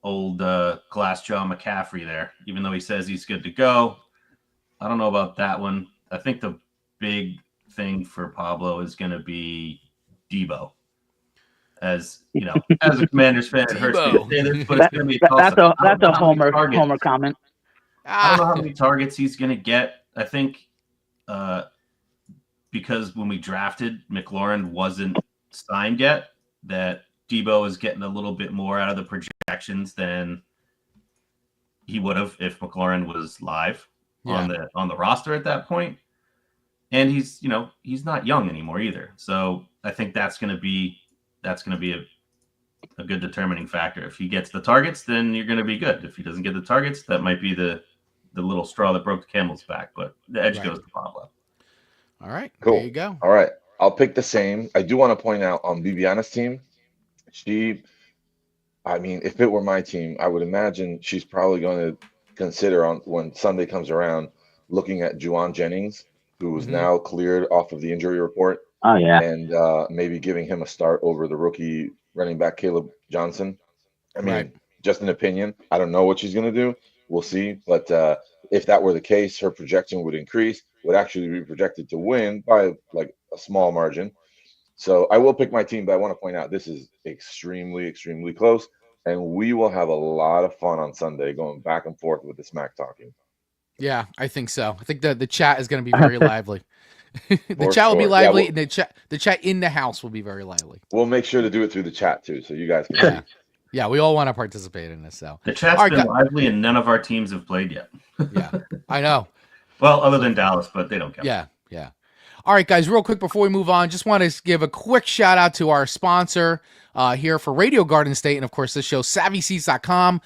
old Glassjaw McCaffrey there. Even though he says he's good to go, I don't know about that one. I think the big thing for Pablo is gonna be Debo. As you know, as a Commanders fan, it hurts me to say this, but it's going to be a toss-up. That's a Homer comment. I don't know how many targets he's going to get. I think because when we drafted, McLaurin wasn't signed yet, that Debo is getting a little bit more out of the projections than he would have if McLaurin was live on the roster at that point. And he's not young anymore either. So I think that's going to be a good determining factor. If he gets the targets, then you're going to be good. If he doesn't get the targets, that might be the little straw that broke the camel's back. But the edge goes to Pablo. All right, Cool. There you go. All right, I'll pick the same. I do want to point out on Viviana's team, I mean, if it were my team, I would imagine she's probably going to consider when Sunday comes around, looking at Juwan Jennings, who is now cleared off of the injury report. Oh yeah, and maybe giving him a start over the rookie running back Caleb Johnson. I mean, just an opinion. I don't know what she's going to do. We'll see. But if that were the case, her projection would increase, would actually be projected to win by like a small margin. So I will pick my team, but I want to point out this is extremely, extremely close. And we will have a lot of fun on Sunday going back and forth with the smack talking. Yeah, I think so. I think the chat is going to be very lively. The chat will be sure. lively, and the chat in the house will be very lively. We'll make sure to do it through the chat too, so you guys can see. Yeah, we all want to participate in this. So the chat's been lively, and none of our teams have played yet. Yeah, I know. Well, other than Dallas, but they don't count. Yeah. All right, guys, real quick before we move on, just want to give a quick shout out to our sponsor here for Radio Garden State, and of course this show, SavvySeats.com.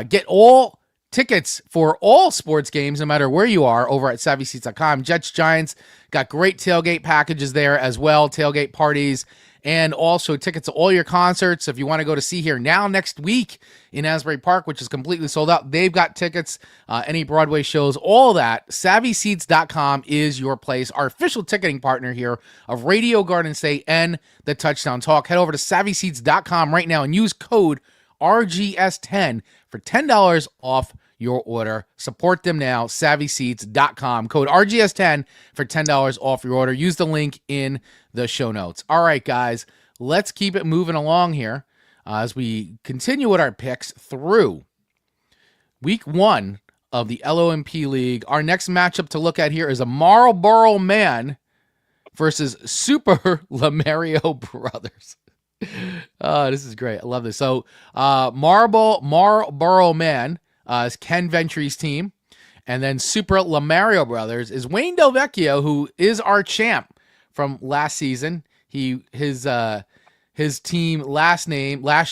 Get all tickets for all sports games, no matter where you are, over at SavvySeats.com. Jets, Giants, got great tailgate packages there as well, tailgate parties, and also tickets to all your concerts. If you want to go to see here now next week in Asbury Park, which is completely sold out, they've got tickets, any Broadway shows, all that. SavvySeats.com is your place, our official ticketing partner here of Radio Garden State and the Touchdown Talk. Head over to SavvySeats.com right now and use code RGS10 for $10 off your order. Support them now, SavvySeats.com. Code RGS10 for $10 off your order. Use the link in the show notes. All right, guys, let's keep it moving along here as we continue with our picks through week 1 of the LOMP League. Our next matchup to look at here is a Marlboro Man versus Super Lamario Brothers. Oh, this is great. I love this. So Marlboro Man is Ken Ventry's team. And then Super Lamario Brothers is Wayne Del Vecchio, who is our champ from last season. His team last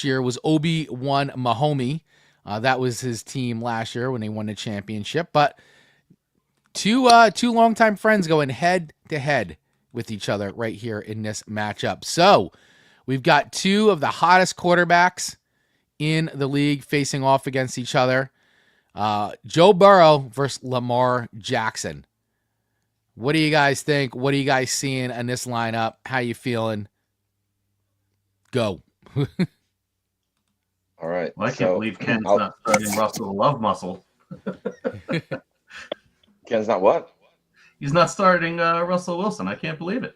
year was Obi-Wan Mahomey. That was his team last year when they won the championship. But two longtime friends going head to head with each other right here in this matchup. So we've got 2 of the hottest quarterbacks in the league facing off against each other. Joe Burrow versus Lamar Jackson. What do you guys think? What are you guys seeing in this lineup? How you feeling? Go. All right. Well, I can't So believe Ken's not starting Russell Love Muscle. Ken's not what? He's not starting Russell Wilson. I can't believe it.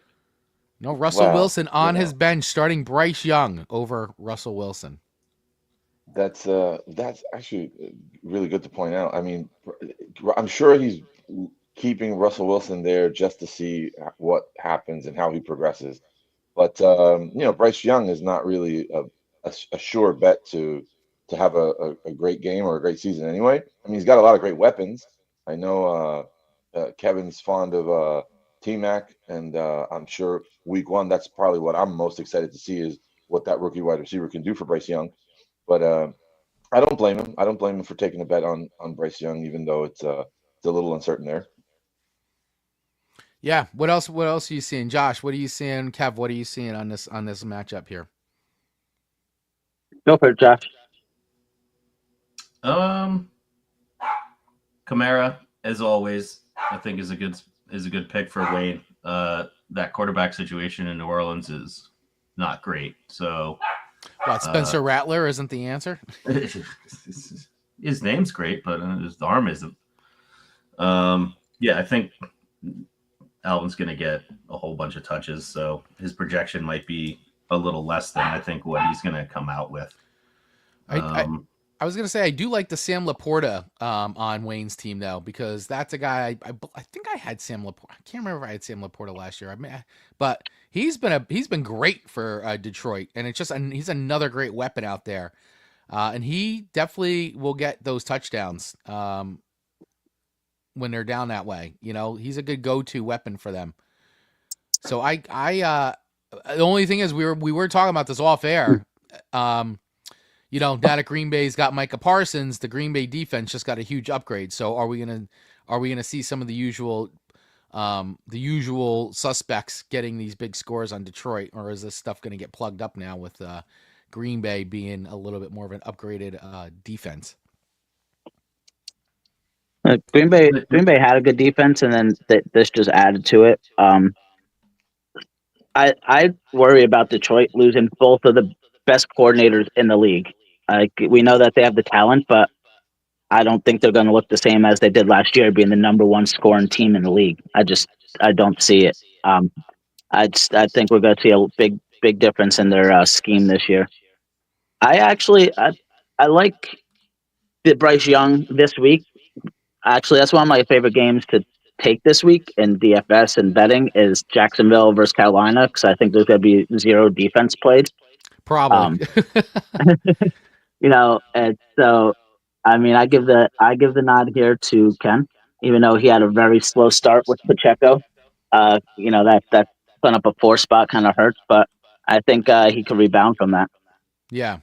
No, Russell Well, Wilson on his bench starting Bryce Young over Russell Wilson. That's actually really good to point out. I mean, I'm sure he's keeping Russell Wilson there just to see what happens and how he progresses. But Bryce Young is not really a sure bet to have a great game or a great season anyway. I mean, he's got a lot of great weapons. I know Kevin's fond of T-Mac, and I'm sure week one, that's probably what I'm most excited to see is what that rookie wide receiver can do for Bryce Young. But I don't blame him. I don't blame him for taking a bet on Bryce Young, even though it's a little uncertain there. Yeah. What else? What else are you seeing, Josh? What are you seeing, Kev? What are you seeing on this matchup here? Go for it, Josh. Kamara, as always, I think is a good pick for Wayne. That quarterback situation in New Orleans is not great. So What, Spencer Rattler isn't the answer? His name's great, but his arm isn't. I think Alvin's going to get a whole bunch of touches, so his projection might be a little less than I think what he's going to come out with. I was going to say, I do like the Sam Laporta on Wayne's team, though, because that's a guy, I think I had Sam Laporta. I can't remember if I had Sam Laporta last year. But he's been great for Detroit, and he's another great weapon out there. And he definitely will get those touchdowns when they're down that way. He's a good go-to weapon for them. So the only thing is we were talking about this off air. Now that Green Bay's got Micah Parsons, the Green Bay defense just got a huge upgrade. So are we gonna see some of the usual suspects getting these big scores on Detroit, or is this stuff gonna get plugged up now with Green Bay being a little bit more of an upgraded defense? Green Bay had a good defense, and then this just added to it. I worry about Detroit losing both of the best coordinators in the league. We know that they have the talent, but I don't think they're going to look the same as they did last year, being the number one scoring team in the league. I don't see it. I think we're going to see a big difference in their scheme this year. I like the Bryce Young this week. Actually, that's one of my favorite games to take this week in DFS and betting is Jacksonville versus Carolina, because I think there's going to be zero defense played. Probably. And so I mean, I give the nod here to Ken, even though he had a very slow start with Pacheco. That putting up a 4 spot kind of hurts, but I think he could rebound from that. Yeah.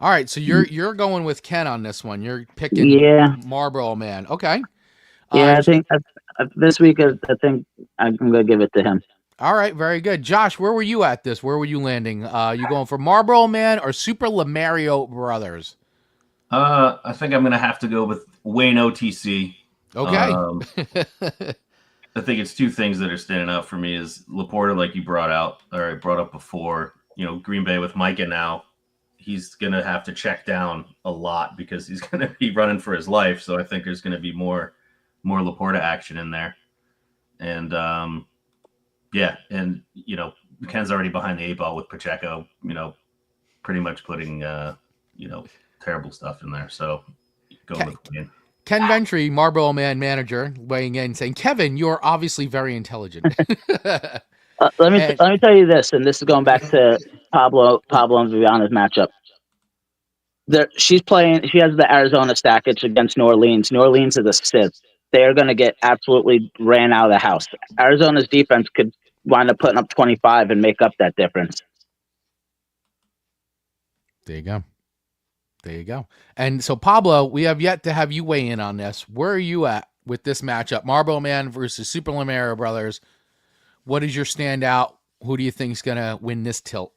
All right, so you're going with Ken on this one. You're picking Marlboro Man. Okay. Yeah, I think this week I think I'm going to give it to him. All right, very good. Josh, where were you at this? Where were you landing? You going for Marlboro Man or Super Lamario Brothers? I think I'm going to have to go with Wayne OTC. Okay. I think it's two things that are standing out for me is Laporta, like you brought up before, Green Bay with Micah now. He's going to have to check down a lot because he's going to be running for his life. So I think there's going to be more Laporta action in there. And, Ken's already behind the 8-ball with Pacheco, pretty much putting, terrible stuff in there. So go with Wayne. Ken Ventry, Marlboro Man manager, weighing in saying, Kevin, you're obviously very intelligent. Let me tell you this, and this is going back to Pablo and Viviana's matchup. She has the Arizona stackage against New Orleans. New Orleans is a sieve. They are going to get absolutely ran out of the house. Arizona's defense could wind up putting up 25 and make up that difference. There you go. And so, Pablo, we have yet to have you weigh in on this. Where are you at with this matchup? Marlboro Man versus Super Lamaro Brothers. What is your standout? Who do you think is going to win this tilt?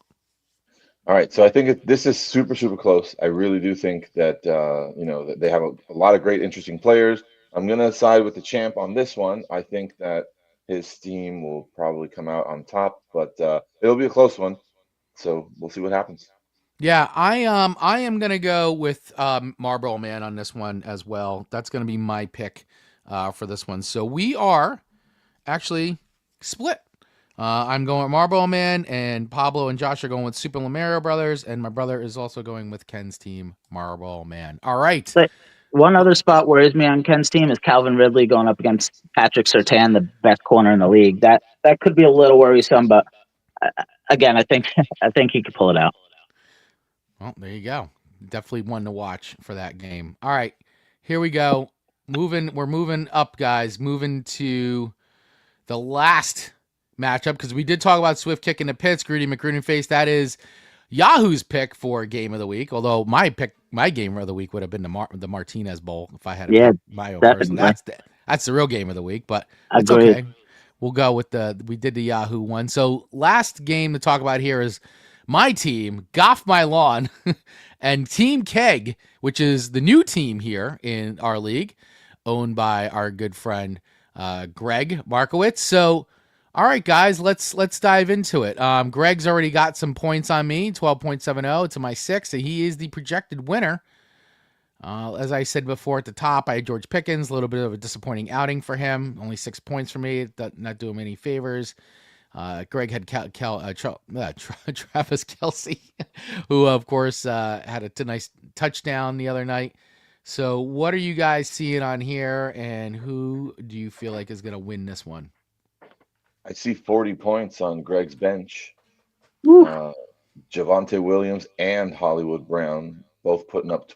All right, so I think this is super, super close. I really do think that that they have a lot of great, interesting players. I'm gonna side with the champ on this one. I think that his team will probably come out on top, but it'll be a close one. So we'll see what happens. Yeah, I am gonna go with Marlboro Man on this one as well. That's gonna be my pick for this one. So we are actually split. I'm going with Marlboro Man, and Pablo and Josh are going with Super Lamero Brothers, and my brother is also going with Ken's team, Marlboro Man. All right. But one other spot worries me on Ken's team is Calvin Ridley going up against Patrick Surtain, the best corner in the league. That could be a little worrisome, but again, I think I think he could pull it out. Well, there you go. Definitely one to watch for that game. All right, here we go. We're moving up, guys. Moving to the last matchup because we did talk about Swift kicking the pits, Greedy McGrudy face. That is Yahoo's pick for game of the week. Although my game of the week would have been the Martinez Bowl if I had to pick my own person. That's the real game of the week, but it's okay. We'll go with we did the Yahoo one. So last game to talk about here is my team, Goff My Lawn, and Team Keg, which is the new team here in our league, owned by our good friend Greg Markowitz. So, all right, guys, let's dive into it. Greg's already got some points on me, 12.70 to my 6, so he is the projected winner. As I said before at the top, I had George Pickens, a little bit of a disappointing outing for him. Only 6 points for me, not doing me any favors. Greg had Travis Kelce, who, of course, had a nice touchdown the other night. So what are you guys seeing on here, and who do you feel like is going to win this one? I see 40 points on Greg's bench. Javonte Williams and Hollywood Brown both putting up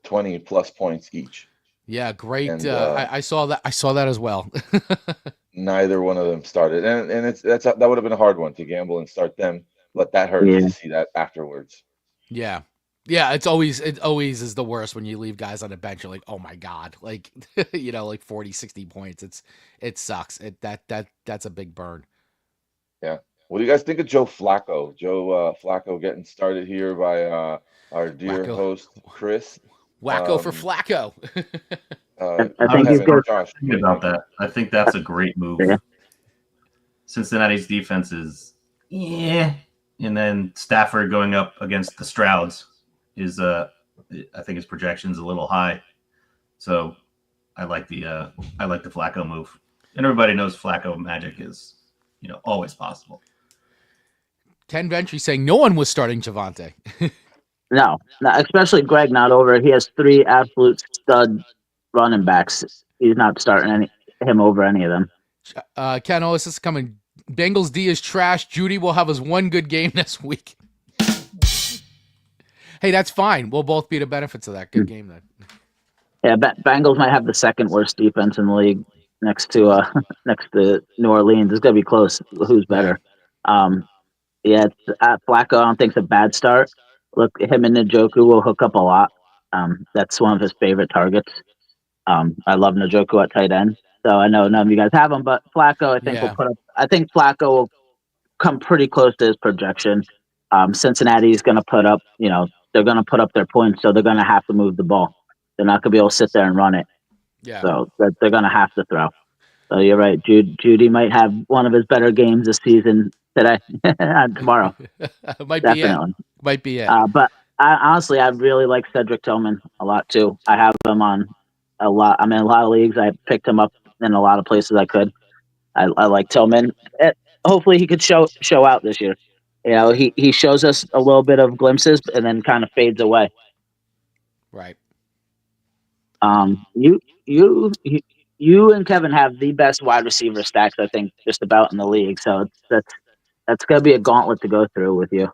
20 plus points each. Yeah, great. And, I saw that. I saw that as well. Neither one of them started, and that would have been a hard one to gamble and start them, but that hurts to see that afterwards. Yeah. Yeah, it always is the worst when you leave guys on the bench. You're like, oh my God, like, like 40, 60 points. It sucks. That's a big burn. Yeah. What do you guys think of Joe Flacco? Flacco getting started here by our dear host, Chris. Wacko for Flacco. I think he's good. Josh, about that. I think that's a great move. Yeah. Cincinnati's defense is, and then Stafford going up against the Strouds is I think his projection's a little high. So I like the Flacco move. And everybody knows Flacco magic is, always possible. Ken Ventry saying no one was starting Javonte. No, especially Greg not over. He has 3 absolute stud running backs. He's not starting him over any of them. Ken, this is coming. Bengals D is trash. Judy will have his one good game this week. Hey, that's fine. We'll both be the benefits of that good game then. Yeah, Bengals might have the second worst defense in the league next to New Orleans. It's gonna be close. Who's better? Yeah, Flacco I don't think it's a bad start. Look, him and Njoku will hook up a lot. That's one of his favorite targets. I love Njoku at tight end. So I know none of you guys have him, but Flacco I think will put up. I think Flacco will come pretty close to his projection. Cincinnati's going to put up. They're going to put up their points, so they're going to have to move the ball. They're not going to be able to sit there and run it. Yeah. So they're going to have to throw. So you're right. Judy might have one of his better games this season today, tomorrow. Might be it. But honestly, I really like Cedric Tillman a lot too. I have him on a lot. I'm in a lot of leagues. I picked him up in a lot of places I could. I like Tillman. Hopefully, he could show out this year. He shows us a little bit of glimpses and then kind of fades away. Right. You and Kevin have the best wide receiver stacks, I think, just about in the league. So that's gonna be a gauntlet to go through with you.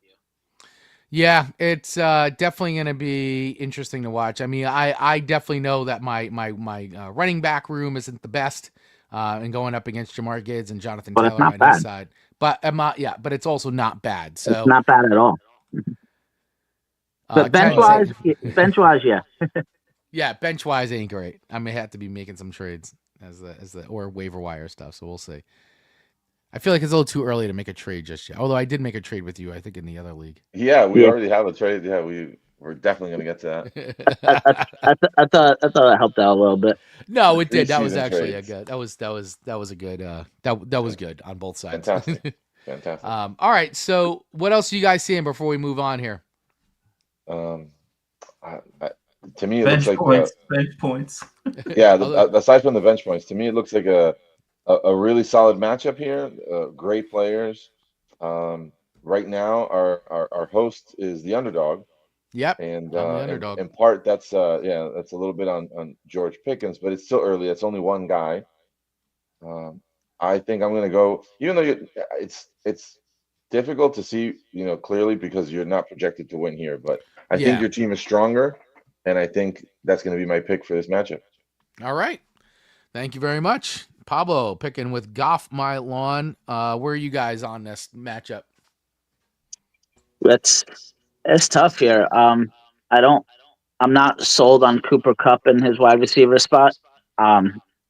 Yeah, it's definitely going to be interesting to watch. I mean, I definitely know that my running back room isn't the best, and going up against Jamar Gibbs and Jonathan Taylor on his side. But but it's also not bad. So it's not bad at all. But bench wise, yeah. Yeah, bench wise ain't great. I may have to be making some trades as the or waiver wire stuff. So we'll see. I feel like it's a little too early to make a trade just yet. Although I did make a trade with you, I think, in the other league. Yeah, we Yeah. already have a trade. Yeah, we're definitely gonna get to that. I thought that helped out a little bit. No, it did. That was Preseason actually a trades. good. That was a good. That was good on both sides. Fantastic. Fantastic. All right. So, what else are you guys seeing before we move on here? Um, to me, it Bench looks like points. Bench points. yeah. Although- Aside from the bench points, to me, it looks like a really solid matchup here. Great players. Right now, our host is the underdog, Yep. and I'm the underdog. in part that's that's a little bit on George Pickens, but it's still early. It's only one guy. I think I'm gonna go, even though it's difficult to see, clearly because you're not projected to win here, but I think Yeah. your team is stronger, and I think that's gonna be my pick for this matchup. All right. Thank you very much, Pablo. Picking with Goff My Lawn. Where are you guys on this matchup? It's tough here. I'm not sold on Cooper Cup in his wide receiver spot.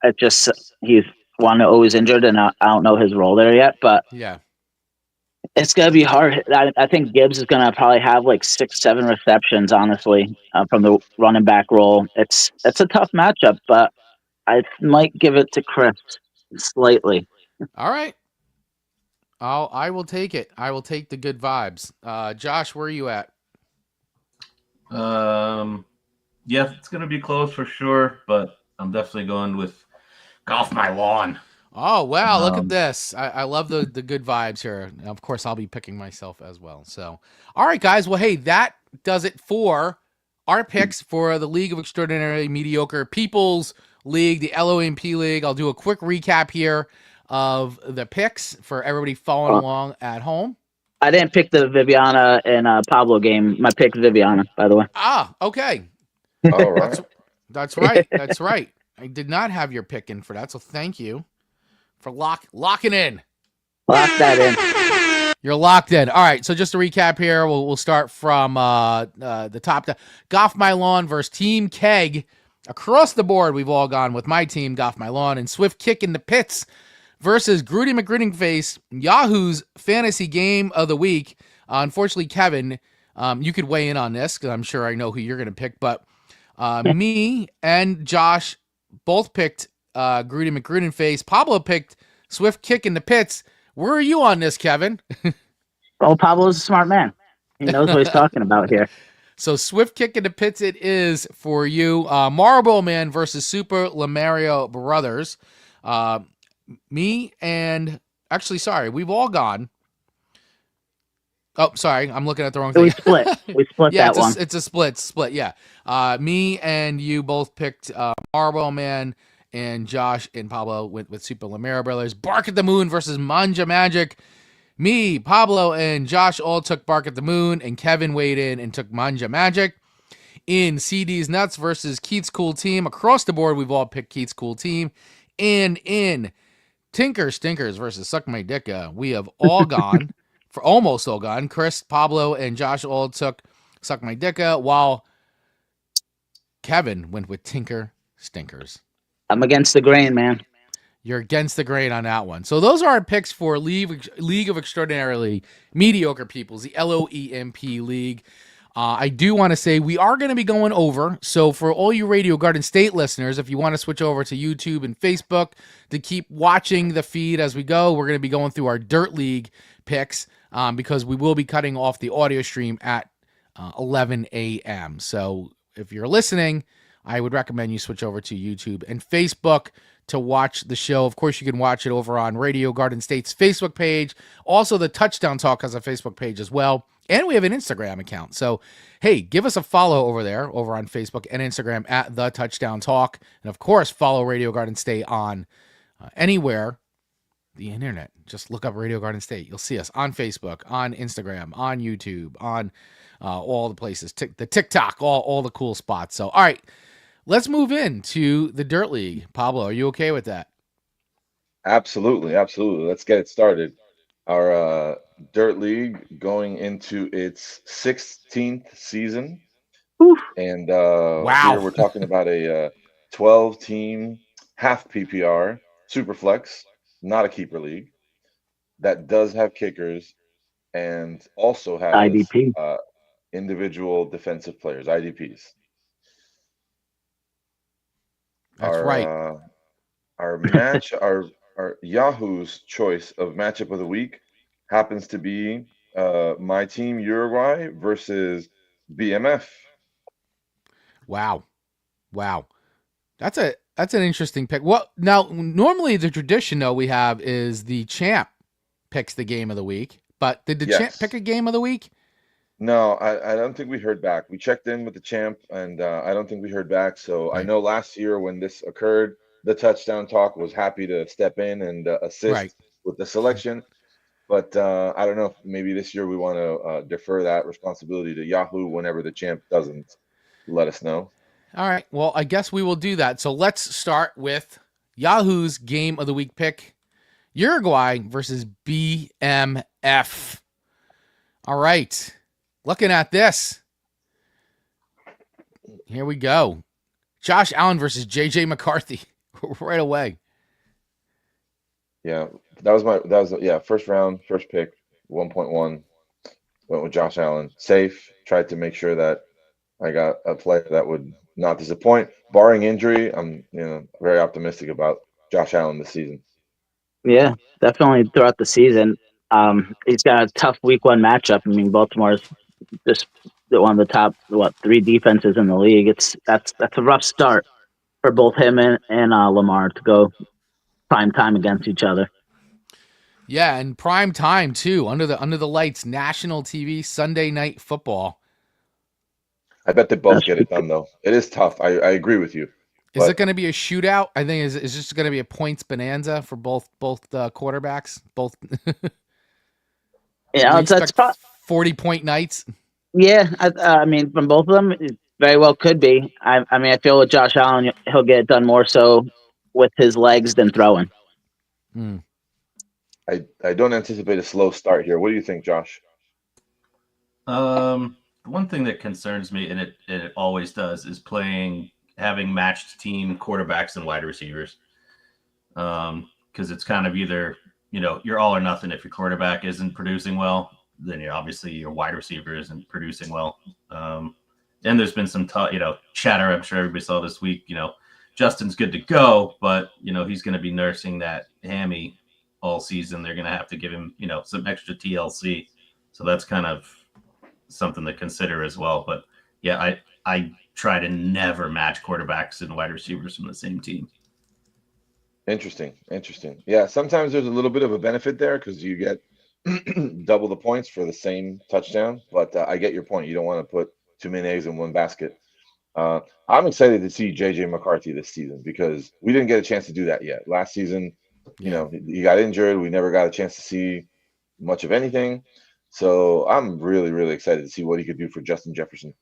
It just he's one always injured, and I don't know his role there yet. But Yeah. it's gonna be hard. I think Gibbs is gonna probably have like 6, 7 receptions, honestly, from the running back role. It's a tough matchup, but I might give it to Chris slightly. All right. I will take it. I will take the good vibes. Josh, where are you at? Yeah, it's gonna be close for sure, but I'm definitely going with Golf My Lawn. Oh wow! Look at this. I love the good vibes here. And of course, I'll be picking myself as well. So, all right, guys. Well, hey, that does it for our picks for the League of Extraordinarily Mediocre People's League, the LOMP League. I'll do a quick recap here of the picks for everybody following along at home. I didn't pick the Viviana and Pablo game. My pick's Viviana, by the way. Ah, okay. All right. That's right. That's right. I did not have your pick in for that, so thank you for locking in. Lock that in. You're locked in. All right. So just to recap here, we'll start from the top. Goff My Lawn versus Team Keg. Across the board, we've all gone with my team, Goff My Lawn, and Swift Kick in the Pits versus Grudy McGrinning Face, Yahoo's fantasy game of the week. Unfortunately, Kevin, you could weigh in on this because I'm sure I know who you're going to pick, but me and Josh both picked Grudy McGrinning Face. Pablo picked Swift Kick in the Pits. Where are you on this, Kevin? Oh, Pablo's a smart man. He knows what he's talking about here. So Swift Kick in the Pits it is for you. Marlboro Man versus Super Lamario Brothers. Me and actually, sorry, we've all gone. Oh, sorry, I'm looking at the wrong thing. We split Yeah, that one. it's a split. Yeah, me and you both picked Marlboro Man, and Josh and Pablo went with Super Lamario Brothers. Bark at the Moon versus Manja Magic. Me, Pablo, and Josh all took Bark at the Moon, and Kevin weighed in and took Manja Magic. In CD's Nuts versus Keith's Cool Team, across the board, we've all picked Keith's Cool Team. And in Tinker Stinkers versus Suck My Dicka, we have all gone, for almost all gone. Chris, Pablo, and Josh all took Suck My Dicka, while Kevin went with Tinker Stinkers. I'm against the grain, man. You're against the grain on that one. So those are our picks for League of Extraordinarily Mediocre Peoples, the LOEMP League. I do want to say we are going to be going over. So for all you Radio Garden State listeners, if you want to switch over to YouTube and Facebook to keep watching the feed as we go, we're going to be going through our Dirt League picks because we will be cutting off the audio stream at 11 a.m. So if you're listening, I would recommend you switch over to YouTube and Facebook to watch the show. Of course, you can watch it over on Radio Garden State's Facebook page. Also, the Touchdown Talk has a Facebook page as well. And we have an Instagram account. So, hey, give us a follow over there, over on Facebook and Instagram at The Touchdown Talk. And, of course, follow Radio Garden State on anywhere, the internet. Just look up Radio Garden State. You'll see us on Facebook, on Instagram, on YouTube, on all the places, the TikTok, all the cool spots. So, all right. Let's move into the Dirt League. Pablo, are you okay with that? Absolutely. Let's get it started. Our Dirt League going into its 16th season. Oof. And Wow. here we're talking about a 12-team half PPR Superflex, not a keeper league. that does have kickers and also has IDP. individual defensive players, IDPs. That's right. Our match, our Yahoo's choice of matchup of the week happens to be my team Uruguay versus BMF. Wow. Wow. That's an interesting pick. Well, now normally the tradition though we have is the champ picks the game of the week. But did the champ pick Yes. a game of the week? No, I don't think we heard back. We checked in with the champ, and I don't think we heard back. So I Right. know last year when this occurred, the touchdown talk was happy to step in and Right. assist with the selection. But I don't know if maybe this year we want to defer that responsibility to Yahoo whenever the champ doesn't let us know. All right. Well, I guess we will do that. So let's start with Yahoo's game of the week pick. Uruguay versus BMF. All right. Looking at this. Here we go. Josh Allen versus JJ McCarthy right away. Yeah, yeah, first round, first pick, 1.1. Went with Josh Allen. Safe. Tried to make sure that I got a player that would not disappoint. Barring injury, I'm very optimistic about Josh Allen this season. Yeah, definitely throughout the season. He's got a tough week one matchup. I mean, Baltimore's just one of the top three defenses in the league. That's a rough start for both him and Lamar to go prime time against each other. Yeah, and prime time too, under the lights, national TV, Sunday night football. I bet they both That's get it done though. It is tough. I agree with you. Is it But going to be a shootout? I think is just going to be a points bonanza for both quarterbacks. Both. Do yeah, you that's expect 40-point nights? yeah. I mean, from both of them, it very well could be. I mean, I feel with Josh Allen, he'll get it done more so with his legs than throwing. Hmm. I don't anticipate a slow start here. What do you think, Josh? The one thing that concerns me, and it always does, is having matched team quarterbacks and wide receivers. Because it's kind of either you're all or nothing. If your quarterback isn't producing well, then obviously your wide receiver isn't producing well. And there's been some chatter. I'm sure everybody saw this week. Justin's good to go, but he's going to be nursing that hammy all season. They're going to have to give him some extra TLC. So that's kind of something to consider as well. But yeah, I try to never match quarterbacks and wide receivers from the same team. Interesting. Interesting. Yeah, sometimes there's a little bit of a benefit there because you get double the points for the same touchdown. But I get your point. You don't want to put too many eggs in one basket. I'm excited to see JJ McCarthy this season because we didn't get a chance to do that yet. Last season, Yeah. he got injured. We never got a chance to see much of anything. So I'm really, really excited to see what he could do for Justin Jefferson.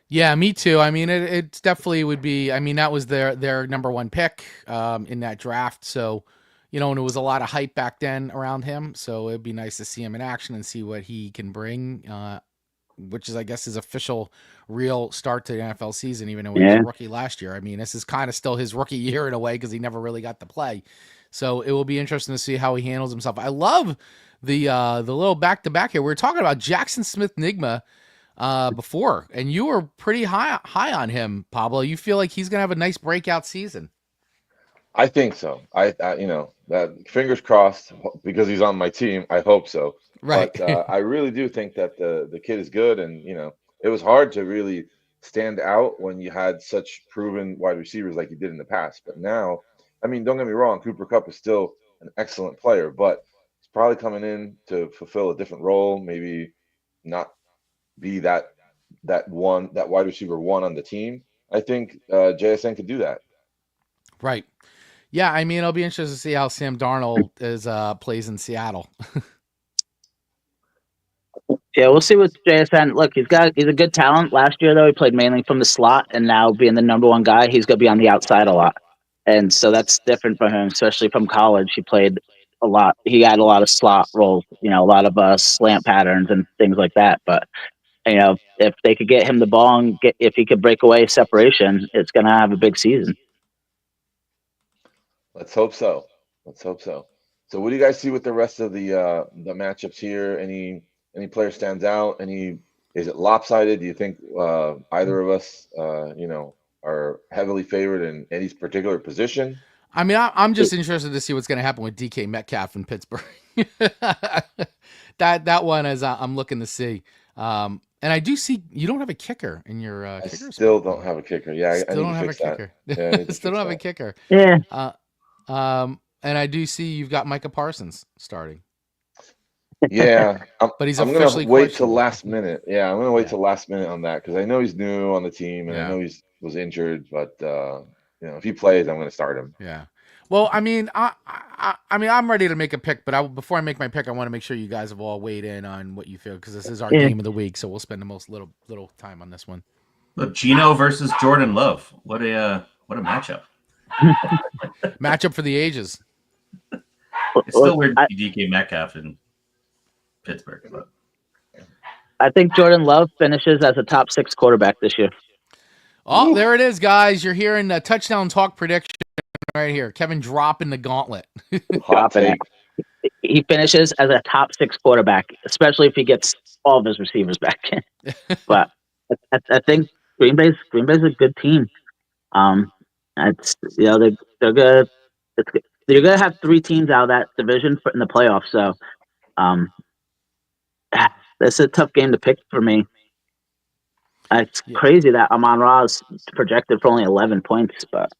Yeah, me too. I mean, it definitely would be. I mean, that was their number one pick in that draft. So, and it was a lot of hype back then around him. So it'd be nice to see him in action and see what he can bring. Which is, I guess, his official real start to the NFL season, even though he was a Yeah, rookie last year. I mean, this is kind of still his rookie year in a way because he never really got to play. So it will be interesting to see how he handles himself. I love the little back to back here. We were talking about Jackson Smith Nigma before, and you were pretty high on him, Pablo. You feel like he's gonna have a nice breakout season, I think so. That fingers crossed because he's on my team. I hope so. right? But I really do think that the kid is good, and it was hard to really stand out when you had such proven wide receivers like you did in the past. But now, I mean, don't get me wrong, Cooper Cup is still an excellent player, but he's probably coming in to fulfill a different role, maybe not be that wide receiver one on the team. I think JSN could do that. Right. Yeah, I mean, it'll be interesting to see how Sam Darnold is plays in Seattle. yeah. We'll see with JSN. Look, he's a good talent. Last year though, he played mainly from the slot, and now being the number one guy, he's gonna be on the outside a lot. And so that's different for him, especially from college. He played a lot. He had a lot of slot roles, a lot of slant patterns and things like that. But if they could get him the ball and if he could break away separation, it's gonna have a big season. Let's hope so. Let's hope so. So what do you guys see with the rest of the matchups here? Any player stands out? Is it lopsided? Do you think either of us are heavily favored in any particular position? I mean, I'm just interested to see what's going to happen with DK Metcalf in Pittsburgh. that one is I'm looking to see. And I do see you don't have a kicker in your I kicker still spot. don't have a kicker. Yeah, I Still need don't to have a fix that. kicker. Yeah, I need to Still fix don't have a that. kicker. Yeah. And I do see you've got Micah Parsons starting, Yeah, but he's I'm gonna officially wait till questionable. last minute. Yeah, I'm gonna wait Yeah. till last minute on that because I know he's new on the team and I Yeah. know was injured, but if he plays, I'm gonna start him. Yeah. Well, I mean, I'm ready to make a pick, but before I make my pick, I want to make sure you guys have all weighed in on what you feel because this is our Yeah. game of the week, so we'll spend the most little time on this one. Look, Gino versus Jordan Love. What a matchup. Matchup for the ages. It's still weird to see DK Metcalf in Pittsburgh. But I think Jordan Love finishes as a top 6 quarterback this year. Oh, there it is, guys. You're hearing the touchdown talk prediction right here. Kevin dropping the gauntlet. Hot take. He finishes as a top 6 quarterback, especially if he gets all of his receivers back. But I think Green Bay's a good team. It's they're good. You're gonna have 3 teams out of that division in the playoffs. So, that's a tough game to pick for me. It's crazy that Amon-Ra is projected for only 11 points, but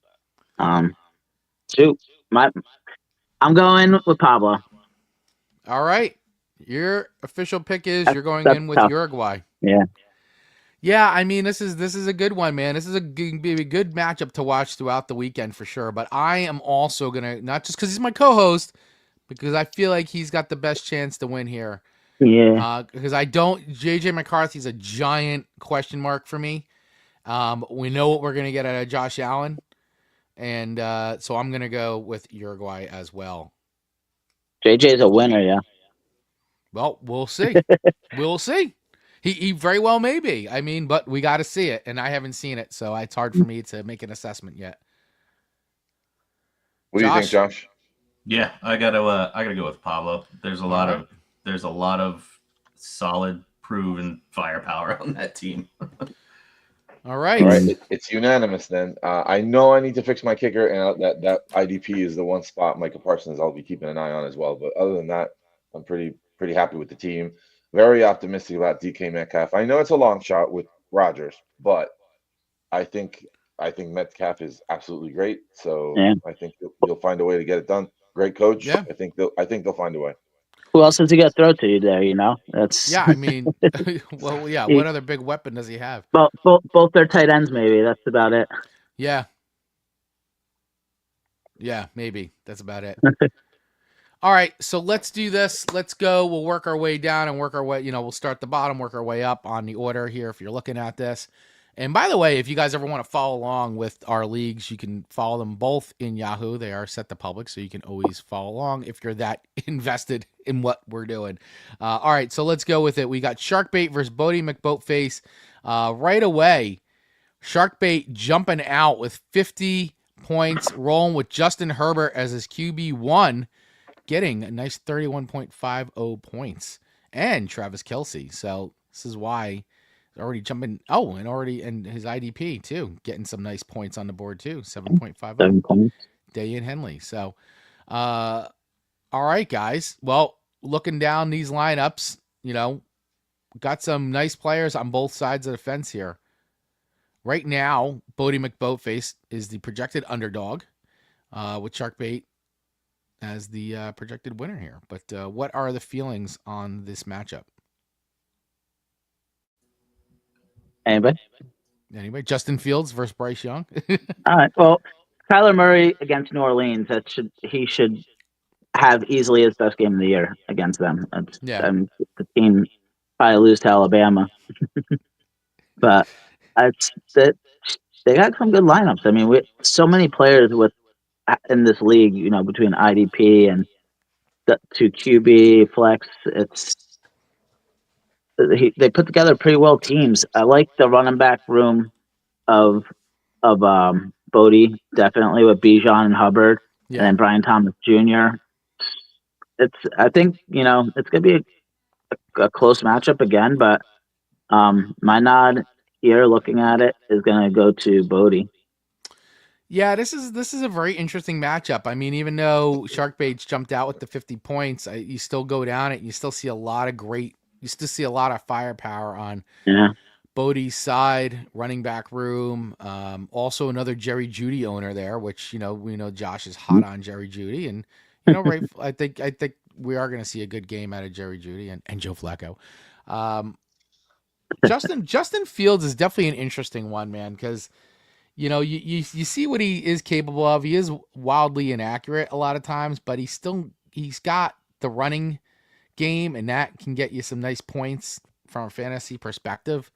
shoot, I'm going with Pablo. All right. Your official pick is you're going in with tough. Uruguay. Yeah. Yeah, I mean this is a good one, man. This is a good matchup to watch throughout the weekend for sure. But I am also gonna not just because he's my co-host, because I feel like he's got the best chance to win here. Yeah. Because JJ McCarthy's a giant question mark for me. We know what we're gonna get out of Josh Allen, and so I'm gonna go with Uruguay as well. JJ's a winner, yeah. Well, we'll see. We'll see. He very well may be. I mean, but we got to see it, and I haven't seen it, so it's hard for me to make an assessment yet. What do you think, Josh? Yeah, I gotta go with Pablo. There's a lot of solid, proven firepower on that team. All right. All right. It's unanimous then. I know I need to fix my kicker, and that IDP is the one spot Micah Parsons I'll be keeping an eye on as well. But other than that, I'm pretty happy with the team. Very optimistic about DK Metcalf. I know it's a long shot with Rodgers, but I think Metcalf is absolutely great. So Yeah. I think you'll find a way to get it done. Great coach. Yeah. I think they'll find a way. Who else is he gonna throw to you there? That's I mean, well, yeah. What other big weapon does he have? both their tight ends, maybe. That's about it. Yeah, maybe that's about it. All right, so let's do this. Let's go. We'll work our way down and work our way. We'll start the bottom, work our way up on the order here. If you're looking at this, and by the way, if you guys ever want to follow along with our leagues, you can follow them both in Yahoo. They are set to public, so you can always follow along if you're that invested in what we're doing. All right, so let's go with it. We got Sharkbait versus Bodie McBoatface. Right away, Sharkbait jumping out with 50 points, rolling with Justin Herbert as his QB1. Getting a nice 31.50 points and Travis Kelce. So this is why he's already jumping. Oh, and his IDP too, getting some nice points on the board too. 7.50. 7 points. Day-in Henley. So, all right, guys. Well, looking down these lineups, got some nice players on both sides of the fence here. Right now, Bodie McBoatface is the projected underdog with Sharkbait as the projected winner here. But what are the feelings on this matchup? Anybody? Justin Fields versus Bryce Young. All right. Well, Kyler Murray against New Orleans. He should have easily his best game of the year against them. The team probably lose to Alabama, but they got some good lineups. I mean, so many players in this league. Between IDP and the 2 QB flex, they put together pretty well teams. I like the running back room of Bodie, definitely with Bijan and Hubbard, and then Brian Thomas Jr. I think it's gonna be a close matchup again, but my nod here, looking at it, is gonna go to Bodie. Yeah, this is a very interesting matchup. I mean, even though Sharkbait's jumped out with the 50 points, you still go down it. You still see a lot of you still see a lot of firepower on Yeah, Bodie's side, running back room. Also another Jerry Judy owner there, which we know Josh is hot on Jerry Judy, and right. I think we are going to see a good game out of Jerry Judy and Joe Flacco. Um, Justin Fields is definitely an interesting one, man, because you see what he is capable of. He is wildly inaccurate a lot of times, but he's got the running game, and that can get you some nice points from a fantasy perspective.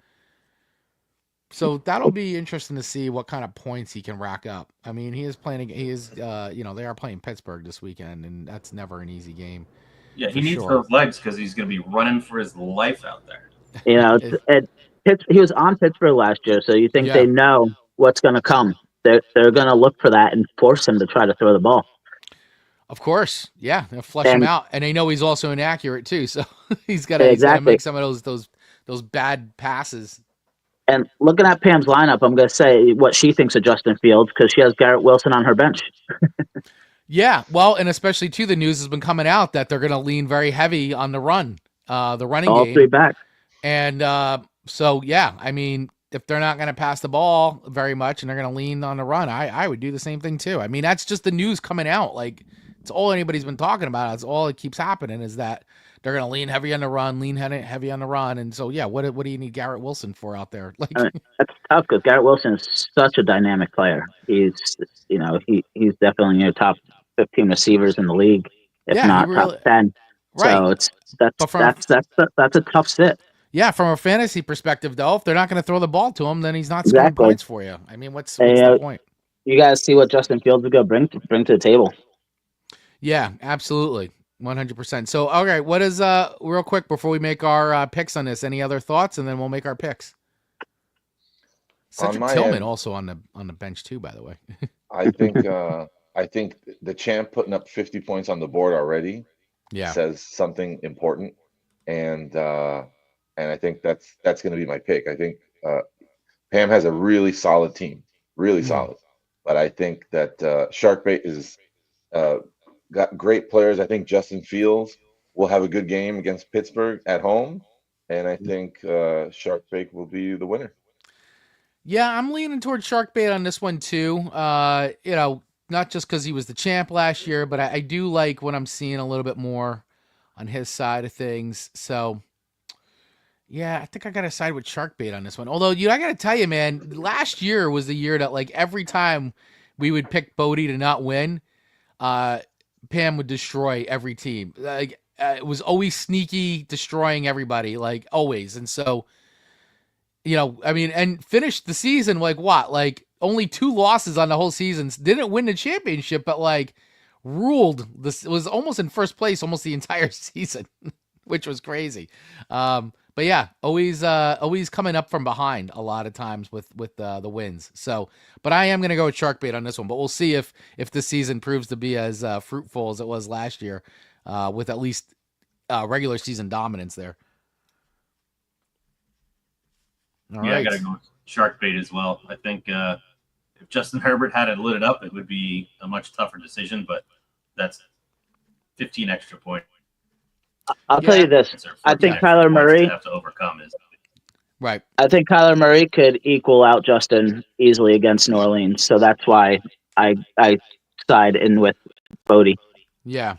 So that'll be interesting to see what kind of points he can rack up. I mean, they are playing Pittsburgh this weekend, and that's never an easy game. Yeah, for he needs sure. those legs because he's going to be running for his life out there. he was on Pittsburgh last year, so you think Yeah. they know what's gonna come. They're gonna look for that and force him to try to throw the ball. Of course, yeah, they'll flush him And out, and they know he's also inaccurate too. So he's got to exactly. make some of those bad passes. And looking at Pam's lineup, I'm going to say what she thinks of Justin Fields because she has Garrett Wilson on her bench. Yeah, well, and especially too, the news has been coming out that they're going to lean very heavy on the running All game, three back. and so yeah, I mean, if they're not going to pass the ball very much and they're going to lean on the run, I would do the same thing too. I mean, that's just the news coming out. Like it's all anybody's been talking about. It's all it keeps happening is that they're going to lean heavy on the run, heavy on the run, and so yeah, what do you need Garrett Wilson for out there? Like, I mean, that's tough because Garrett Wilson is such a dynamic player. He's definitely in your top 15 receivers in the league, if yeah, he not top really 10. right. So that's But from that's a tough sit. yeah, from a fantasy perspective, though, if they're not going to throw the ball to him, then he's not scoring Exactly. points for you. I mean, what's And, the point? You guys see what Justin Fields is going to bring to the table. Yeah, absolutely. 100%. So, all right, what is real quick before we make our picks on this? Any other thoughts, and then we'll make our picks. Cedric Tillman end, also on the bench too, by the way. I think the champ putting up 50 points on the board already Yeah, says something important, and I think that's going to be my pick. I think Pam has a really solid team, really solid, but I think that Sharkbait is got great players. I think Justin Fields will have a good game against Pittsburgh at home, and I think Sharkbait will be the winner. yeah, I'm leaning towards Sharkbait on this one too. Not just because he was the champ last year, but I do like what I'm seeing a little bit more on his side of things. So, yeah, I think I got to side with Sharkbait on this one. Although, I got to tell you, man, last year was the year that, like, every time we would pick Bodie to not win, Pam would destroy every team. Like, it was always sneaky, destroying everybody, like, always. And so, I mean, and finished the season, like, what? Like, only 2 losses on the whole season. Didn't win the championship, but, like, ruled. This was almost in first place almost the entire season, which was crazy. But yeah, always coming up from behind a lot of times with the wins. So, but I am going to go with Sharkbait on this one. But we'll see if this season proves to be as fruitful as it was last year, with at least regular season dominance there. All right. I got to go with Sharkbait as well. I think if Justin Herbert had it lit it up, it would be a much tougher decision. But that's 15 extra points. I'll tell you this. I think Kyler Murray have to overcome is right. I think Kyler Murray could equal out Justin easily against New Orleans, so that's why I side in with Bodie. Yeah.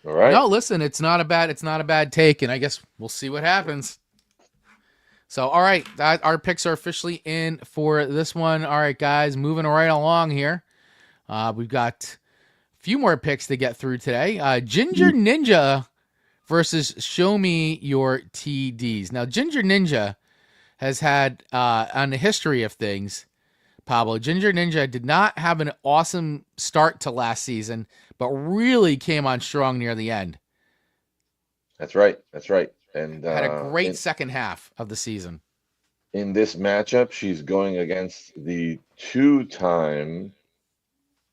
All right. No, listen, it's not a bad take, and I guess we'll see what happens. So, all right, our picks are officially in for this one. All right, guys, moving right along here. We've got a few more picks to get through today. Ginger Ninja versus Show Me Your TDs. Now, Ginger Ninja has had, on the history of things, Pablo, Ginger Ninja did not have an awesome start to last season, but really came on strong near the end. That's right. And had a great second half of the season. In this matchup, she's going against the 2-time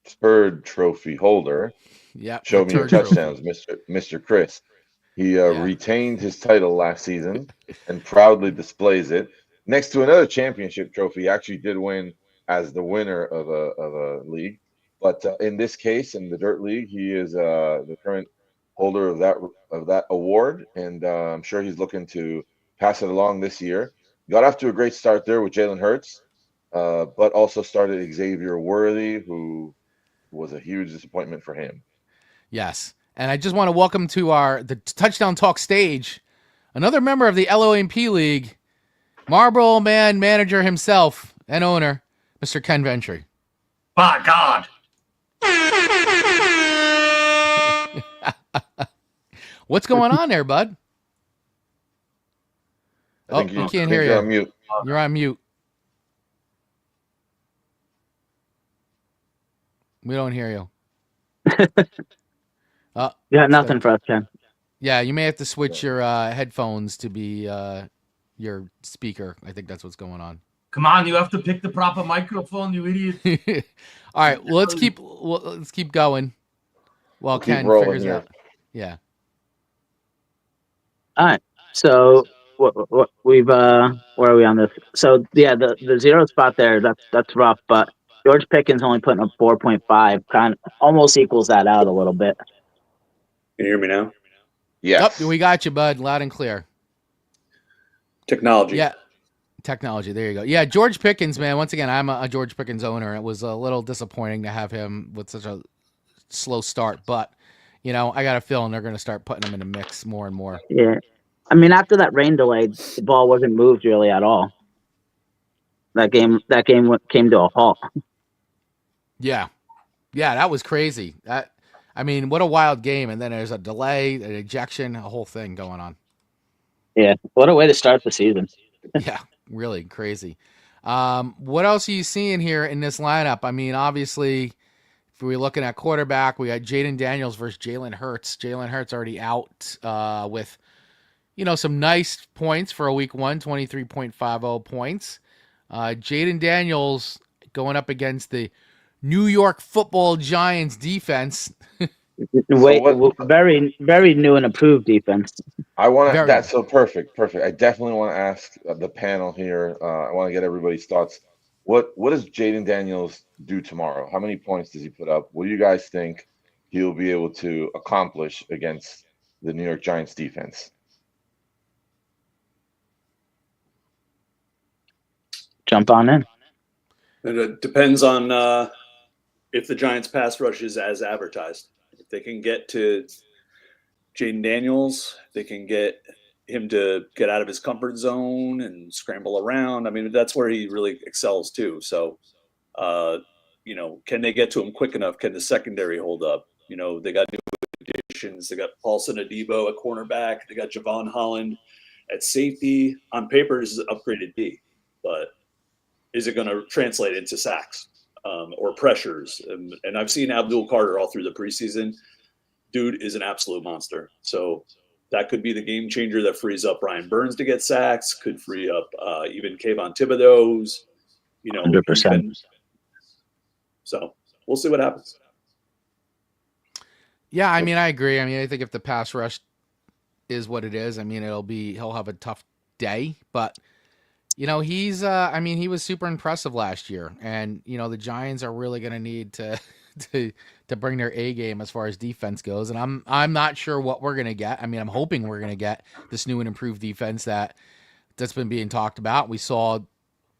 third trophy holder, Yeah, Show the me your turd trophy. touchdowns, Mr. Chris. He Yeah. retained his title last season and proudly displays it next to another championship trophy. He actually did win as the winner of a league, but in this case, in the Dirt League, he is the current holder of that award, and I'm sure he's looking to pass it along this year. Got off to a great start there with Jalen Hurts, but also started Xavier Worthy, who was a huge disappointment for him. Yes. And I just want to welcome to the Touchdown Talk stage another member of the LOMP League, Marlboro Man manager himself and owner, Mr. Ken Ventry. By God. What's going on there, bud? I think we can't hear you're you. on mute. You're on mute. We don't hear you. You got nothing for us, Ken. Yeah, you may have to switch your headphones to be your speaker. I think that's what's going on. Come on, you have to pick the proper microphone, you idiot. All right, well, let's keep going while Keep Ken rolling figures here. out. Yeah. All right. So what we've where are we on this? So yeah, the 0 spot there, that's rough, but George Pickens only putting up 4.5, kind of almost equals that out a little bit. Can you hear me now? Yes. We got you, bud, loud and clear. Technology. Yeah. Technology. There you go. Yeah, George Pickens, man. Once again, I'm a George Pickens owner. It was a little disappointing to have him with such a slow start, but I got a feeling they're going to start putting him in the mix more and more. Yeah. I mean, after that rain delay, the ball wasn't moved really at all. That game came to a halt. Yeah, that was crazy. What a wild game. And then there's a delay, an ejection, a whole thing going on. Yeah, what a way to start the season. Yeah, really crazy. What else are you seeing here in this lineup? I mean, obviously, if we're looking at quarterback, we got Jaden Daniels versus Jalen Hurts. Jalen Hurts already out with, some nice points for a week 1, 23.50 points. Jaden Daniels going up against the New York Football Giants defense. Very, very new and approved defense. I want to. That's so perfect. I definitely want to ask the panel here. I want to get everybody's thoughts. What does Jaden Daniels do tomorrow? How many points does he put up? What do you guys think he'll be able to accomplish against the New York Giants defense? Jump on in. And it depends on if the Giants pass rush is as advertised. If they can get to Jaden Daniels, they can get him to get out of his comfort zone and scramble around. I mean, that's where he really excels too. So, can they get to him quick enough? Can the secondary hold up? They got new additions. They got Paulson Adebo at cornerback. They got Javon Holland at safety. On paper, this is an upgraded D, but is it going to translate into sacks or pressures? And I've seen Abdul Carter all through the preseason. Dude is an absolute monster. So that could be the game changer that frees up Ryan Burns to get sacks, could free up even Kayvon Thibodeau's, 100%. So we'll see what happens. Yeah, I agree. I think if the pass rush is what it is, he'll have a tough day, but he's he was super impressive last year, and the Giants are really going to need to bring their A game as far as defense goes, and I'm not sure what we're going to get. I'm hoping we're going to get this new and improved defense that's been being talked about. We saw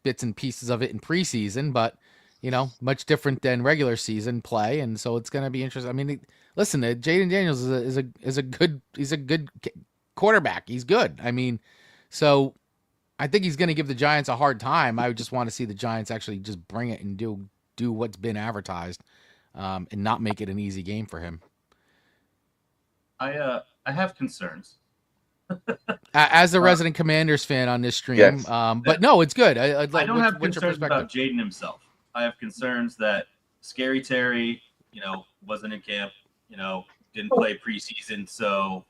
bits and pieces of it in preseason, but much different than regular season play, and so it's going to be interesting. Listen, Jaden Daniels is a good quarterback. He's good. So I think he's going to give the Giants a hard time. I would just want to see the Giants actually just bring it and do what's been advertised, and not make it an easy game for him. I have concerns. As the resident Commanders fan on this stream, yes. But no, it's good. I don't have concerns about Jaden himself. I have concerns that Scary Terry, wasn't in camp, didn't play preseason, so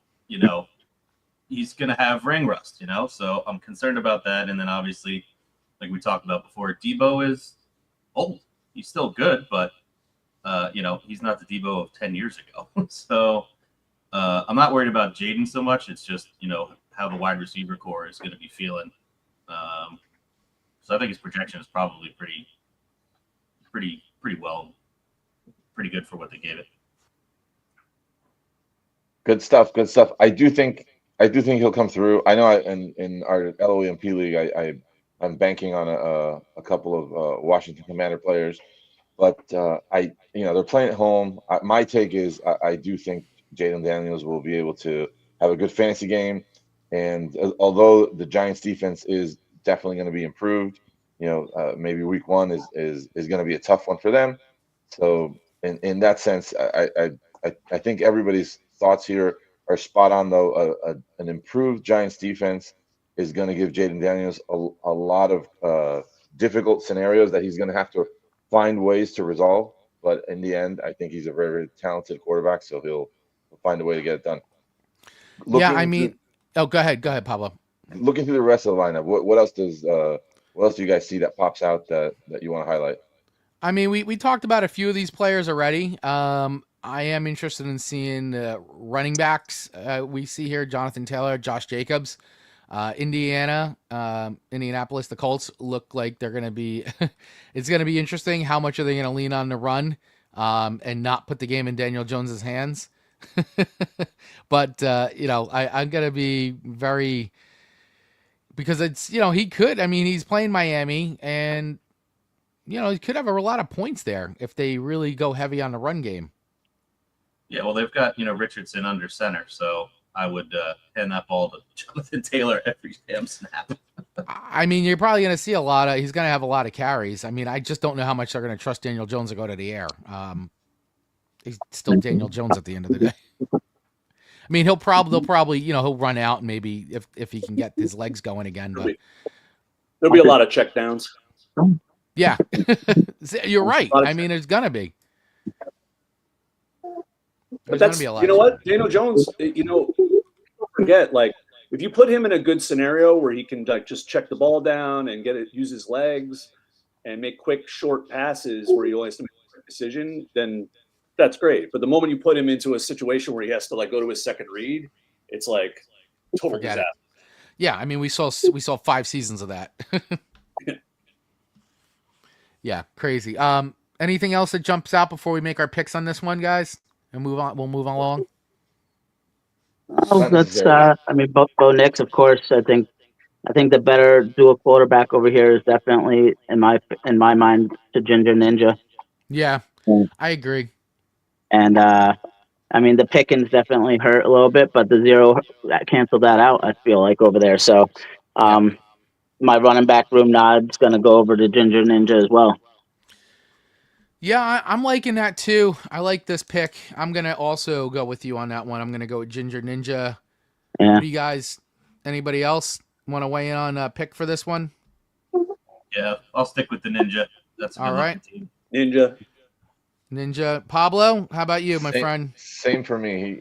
he's going to have ring rust, so I'm concerned about that. And then obviously, like we talked about before, Debo is old. He's still good, but He's not the Debo of 10 years ago. So I'm not worried about Jaden so much. It's just, how the wide receiver core is going to be feeling. So I think his projection is probably pretty good for what they gave it. Good stuff. Good stuff. I do think he'll come through. I know in our LOEMP league, I'm banking on a couple of Washington Commander players, but they're playing at home. My take is I do think Jaden Daniels will be able to have a good fantasy game, and although the Giants defense is definitely going to be improved, maybe week one is going to be a tough one for them. So in that sense, I think everybody's thoughts here are spot on. Though an improved Giants defense is going to give Jaden Daniels a lot of difficult scenarios that he's going to have to find ways to resolve. But in the end, I think he's a very, very talented quarterback, so he'll find a way to get it done. Go ahead, Pablo. Looking through the rest of the lineup, what else do you guys see that pops out that you want to highlight? I mean, we talked about a few of these players already. I am interested in seeing running backs. We see here Jonathan Taylor, Josh Jacobs, Indianapolis. The Colts look like they're going to be. It's going to be interesting. How much are they going to lean on the run and not put the game in Daniel Jones's hands? But I'm going to be very, because it's he could. I mean, he's playing Miami, and he could have a lot of points there if they really go heavy on the run game. Yeah, well, they've got Richardson under center, so I would hand that ball to Jonathan Taylor every damn snap. I mean, you're probably going to see he's going to have a lot of carries. I mean, I just don't know how much they're going to trust Daniel Jones to go to the air. He's still Daniel Jones at the end of the day. I mean, they'll probably he'll run out, and maybe if he can get his legs going again. But there'll be a lot of check downs. Yeah, you're right. I mean, there's going to be. But that's, what, Daniel Jones, don't forget, like, if you put him in a good scenario where he can just check the ball down and use his legs and make quick, short passes where he only has to make a quick decision, then that's great. But the moment you put him into a situation where he has to go to his second read, it's like total disaster. Yeah, I mean, we saw 5 seasons of that. Yeah, crazy. Anything else that jumps out before we make our picks on this one, guys? And move on. We'll move along. That's Bo Nix, of course. I think the better dual quarterback over here is definitely in my mind to Ginger Ninja. Yeah, I agree. And the Pickens definitely hurt a little bit, but the 0 canceled that out, I feel like, over there. So my running back room nod's gonna go over to Ginger Ninja as well. Yeah, I'm liking that too. I like this pick. I'm going to also go with you on that one. I'm going to go with Ginger Ninja. Yeah. What do you guys, anybody else want to weigh in on a pick for this one? Yeah, I'll stick with the Ninja. That's a good right. Team. Ninja. Pablo, how about you, my friend? Same for me.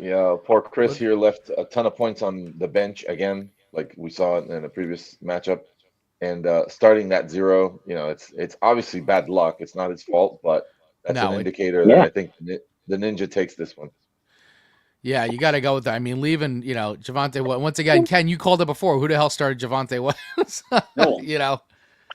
Poor Chris here left a ton of points on the bench again, like we saw in a previous matchup. And starting that 0, it's obviously bad luck. It's not his fault, but that's an indicator that I think the Ninja takes this one. Yeah, you got to go with that. I mean, leaving, Javonte. Once again, Ken, you called it before. Who the hell started Javonte Williams? No one.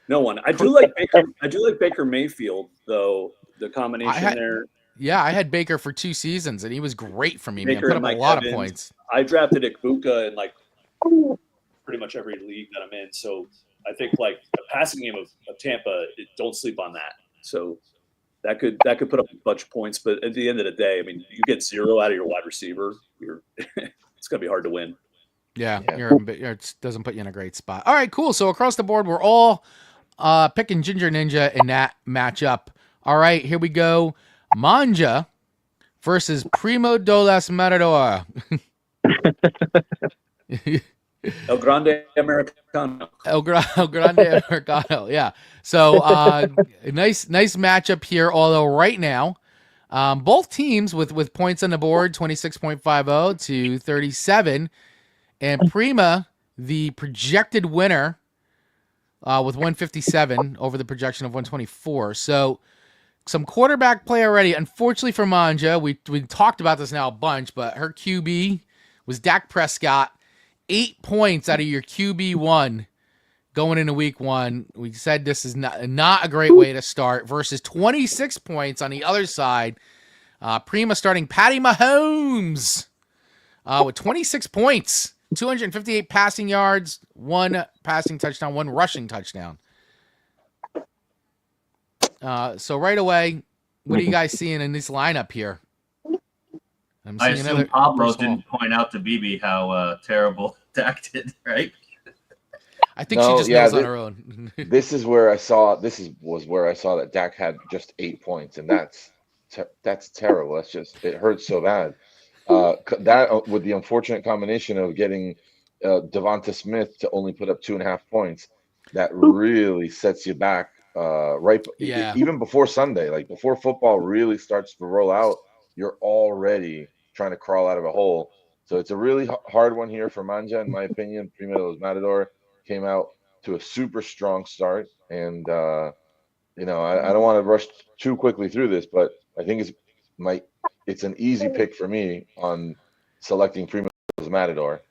No one. I do like Baker. I do like Baker Mayfield, though. The combination there. Yeah, I had Baker for 2 seasons, and he was great for me. Baker man, put up a lot of points. I drafted Ikbuka in pretty much every league that I'm in, so. I think the passing game of Tampa, don't sleep on that. So that could put up a bunch of points, but at the end of the day, I mean, you get 0 out of your wide receiver, it's gonna be hard to win. Yeah. It doesn't put you in a great spot. All right, cool. So across the board, we're all picking Ginger Ninja in that matchup. All right, here we go. Manja versus Primo Dolas Marador. El Grande Americano. El Grande Americano, yeah. So nice matchup here, although right now, both teams with points on the board, 26.50 to 37. And Prima, the projected winner, with 157 over the projection of 124. So some quarterback play already. Unfortunately for Manja, we talked about this now a bunch, but her QB was Dak Prescott. 8 points out of your QB1 going into week 1. We said this is not a great way to start versus 26 points on the other side. Prima starting Patty Mahomes with 26 points, 258 passing yards, 1 passing touchdown, 1 rushing touchdown. So right away, what are you guys seeing in this lineup here? I assume Pablo didn't point out to Bibi how terrible Dak did, right? I think she just knows on her own. This was where I saw that Dak had just 8 points, and that's terrible. It hurts so bad. That with the unfortunate combination of getting Devonta Smith to only put up 2.5 points, that really sets you back. Even before Sunday, like before football really starts to roll out, you're already trying to crawl out of a hole. So it's a really hard one here for Manja, in my opinion. Prima de los Matador came out to a super strong start, and I don't want to rush too quickly through this, but I think it's an easy pick for me on selecting Prima de los Matador.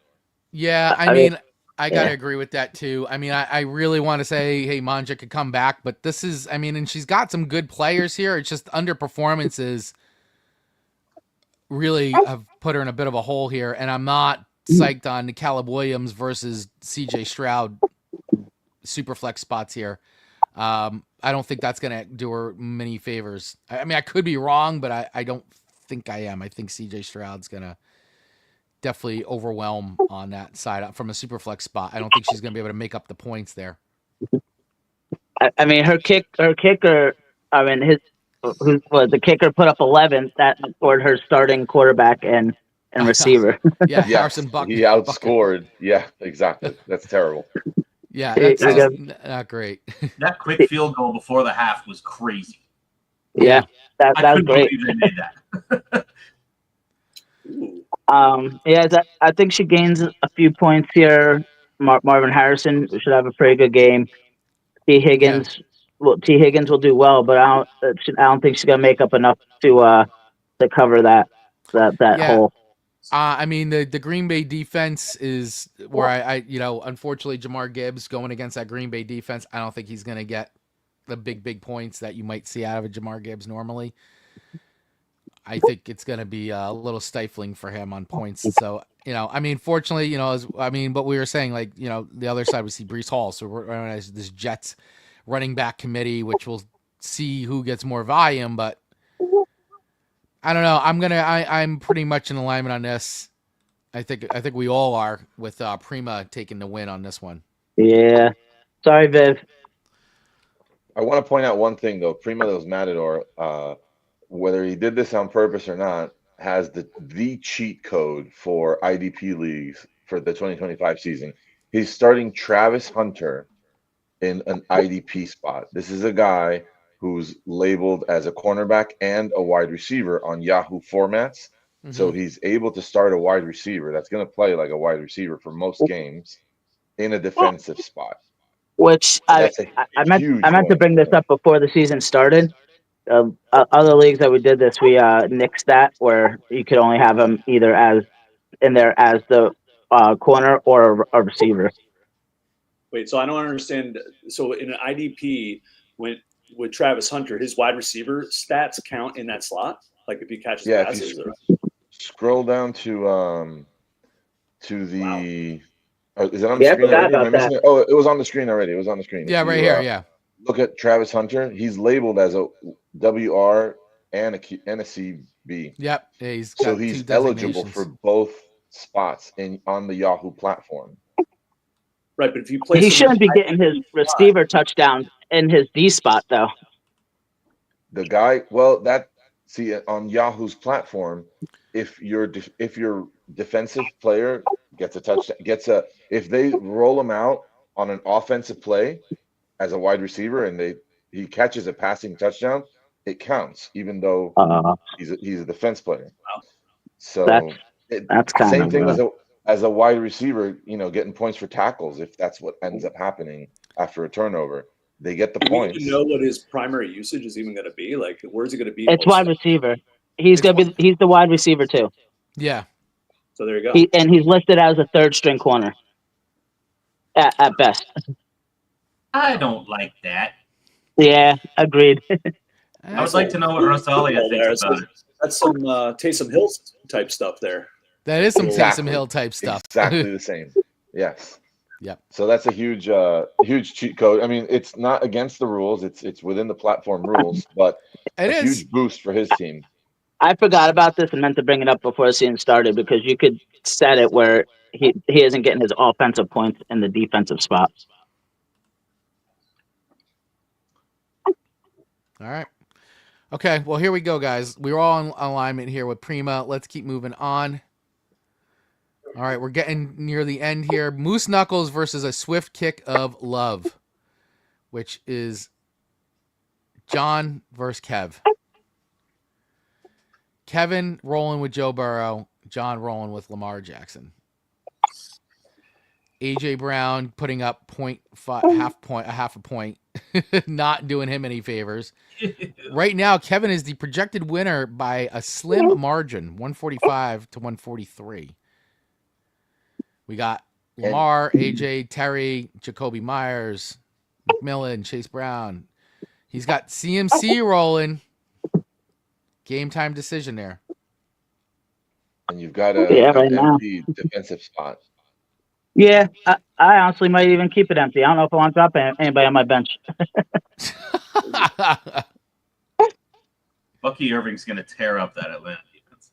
Yeah, I mean, I gotta agree with that too. I mean, I really want to say, hey, Manja could come back, but this is, I mean, and she's got some good players here. It's just underperformances really have put her in a bit of a hole here, and I'm not psyched on Caleb Williams versus CJ Stroud superflex spots here. I don't think that's gonna do her many favors. I mean, I could be wrong, but I don't think I am. I think CJ Stroud's gonna definitely overwhelm on that side from a superflex spot. I don't think she's gonna be able to make up the points there. I mean, her kicker. I mean, the kicker put up 11. That scored her starting quarterback and receiver. Yeah, Harrison Buck. He outscored. Yeah, exactly. That's terrible. Yeah, that's not great. That quick field goal before the half was crazy. Yeah, that was great. Believe they made that. I think she gains a few points here. Marvin Harrison should have a pretty good game. T. Higgins will do well, but I don't think she's gonna make up enough to cover that hole. I mean, the Green Bay defense is where I unfortunately Jamar Gibbs going against that Green Bay defense. I don't think he's gonna get the big points that you might see out of a Jamar Gibbs normally. I think it's going to be a little stifling for him on points. So, I mean, fortunately, but we were saying, like, the other side we see Breece Hall. So we're running this Jets running back committee, which will see who gets more volume. But I don't know. I'm pretty much in alignment on this. I think we all are with Prima taking the win on this one. Yeah. Sorry, Viv. I want to point out one thing though. Prima de los Matador, whether he did this on purpose or not, has the cheat code for IDP leagues for the 2025 season. He's starting Travis Hunter in an IDP spot. This is a guy who's labeled as a cornerback and a wide receiver on Yahoo formats. Mm-hmm. So he's able to start a wide receiver that's going to play like a wide receiver for most games in a defensive spot. Which I meant to bring this up before the season started. Other leagues that we did this, we nixed that where you could only have him either as the corner or a receiver. Wait, so I don't understand. So in an IDP, with Travis Hunter, his wide receiver stats count in that slot, like if he catches passes. Scroll down to the. Wow. Is it on the screen already? Am I missing it? Oh, it was on the screen already. It was on the screen. Yeah, right here. Yeah. Look at Travis Hunter. He's labeled as a WR and a CB. Yep. Yeah, he's eligible for both spots on the Yahoo platform. Right, but if you play, he shouldn't be getting his receiver touchdown in his D spot though. The guy, on Yahoo's platform, if your defensive player gets a touchdown, if they roll him out on an offensive play as a wide receiver and he catches a passing touchdown, it counts, even though he's a defense player. Wow. So that's kind same of thing as a wide receiver, getting points for tackles if that's what ends up happening after a turnover. they get the Do we points. even know what his primary usage is even going to be? Like, where's he going to be? It's most wide of the- receiver. He's the wide receiver too. Yeah. So there you go. And he's listed as a third string corner at best. I don't like that. Yeah, agreed. I would like to know what Rosalia thinks about it. That's some Taysom Hill type stuff there. That is some Exactly. Taysom Hill type stuff. Exactly the same. Yes. Yep. So that's a huge cheat code. I mean, it's not against the rules. It's within the platform rules, but It a is. huge boost for his team. I forgot about this and meant to bring it up before the season started because you could set it where he isn't getting his offensive points in the defensive spot. All right. Okay, well, here we go, guys. We're all in alignment here with Prima. Let's keep moving on. All right, we're getting near the end here. Moose Knuckles versus a swift kick of love, which is John versus Kev. Kevin rolling with Joe Burrow. John rolling with Lamar Jackson. AJ Brown putting up half a point, not doing him any favors. Right now, Kevin is the projected winner by a slim margin, 145 to 143. We got Lamar, AJ, Terry, Jacoby Myers, McMillan, Chase Brown. He's got CMC rolling. Game time decision there. And you've got an empty defensive spot. Yeah, I honestly might even keep it empty. I don't know if I want to drop anybody on my bench. Bucky Irving's going to tear up that Atlanta defense.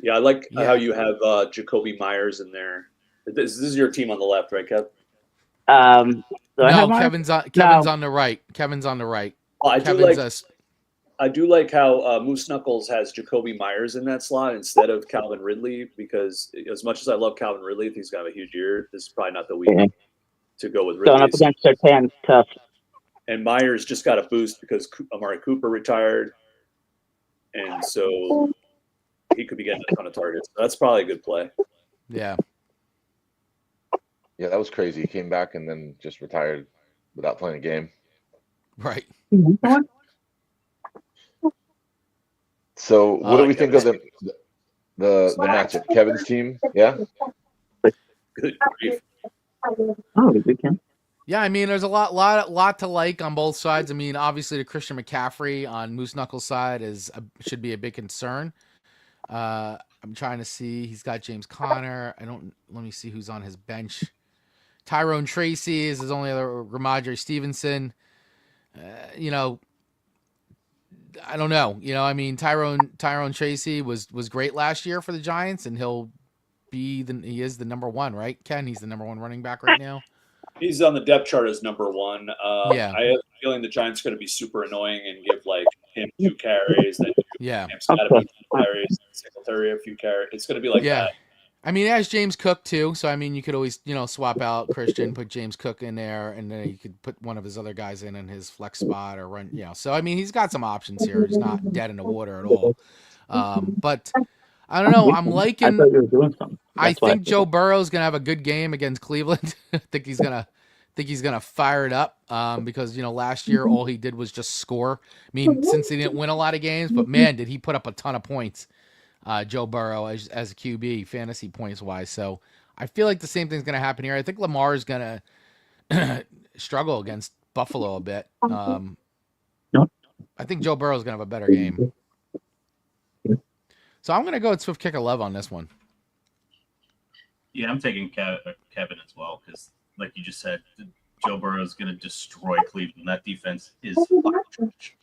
Yeah, I like how you have Jacoby Myers in there. This is your team on the left, right, Kev? No, Kevin's on the right. Kevin's on the right. I do like how Moose Knuckles has Jacoby Myers in that slot instead of Calvin Ridley, because as much as I love Calvin Ridley, if he's got a huge year, this is probably not the week to go with Ridley. Going up against Sertan, tough. And Myers just got a boost because Amari Cooper retired, and so he could be getting a ton of targets. So that's probably a good play. Yeah. Yeah, that was crazy. He came back and then just retired without playing a game. Right. So what do we think of the matchup? Kevin's team, yeah? Good grief. Oh, good Ken. Yeah, I mean, there's a lot to like on both sides. I mean, obviously, the Christian McCaffrey on Moose Knuckles' side should be a big concern. I'm trying to see. He's got James Conner. Let me see who's on his bench. Tyrone Tracy is his only other. Ramondre Stevenson. I don't know. I mean, Tyrone Tracy was great last year for the Giants, and he is the number one, right, Ken? He's the number one running back right now. He's on the depth chart as number one. Yeah. I have a feeling the Giants are going to be super annoying and give him 2 carries. Then carries, Singletary a few carries. It's going to be like that. I mean, it has James Cook too, so I mean, you could always swap out Christian, put James Cook in there, and then you could put one of his other guys in his flex spot or run. So I mean, he's got some options here. He's not dead in the water at all. But I don't know. I'm liking. I thought you were doing something. I think Joe Burrow's gonna have a good game against Cleveland. I think he's gonna fire it up because last year all he did was just score. I mean, since he didn't win a lot of games, but man, did he put up a ton of points. Joe Burrow as a QB fantasy points wise. So I feel like the same thing's going to happen here. I think Lamar is going to struggle against Buffalo a bit. I think Joe Burrow is going to have a better game. So I'm going to go with Swift Kick of Love on this one. Yeah, I'm taking Kevin as well because, like you just said, Joe Burrow is going to destroy Cleveland. That defense is fucking trash.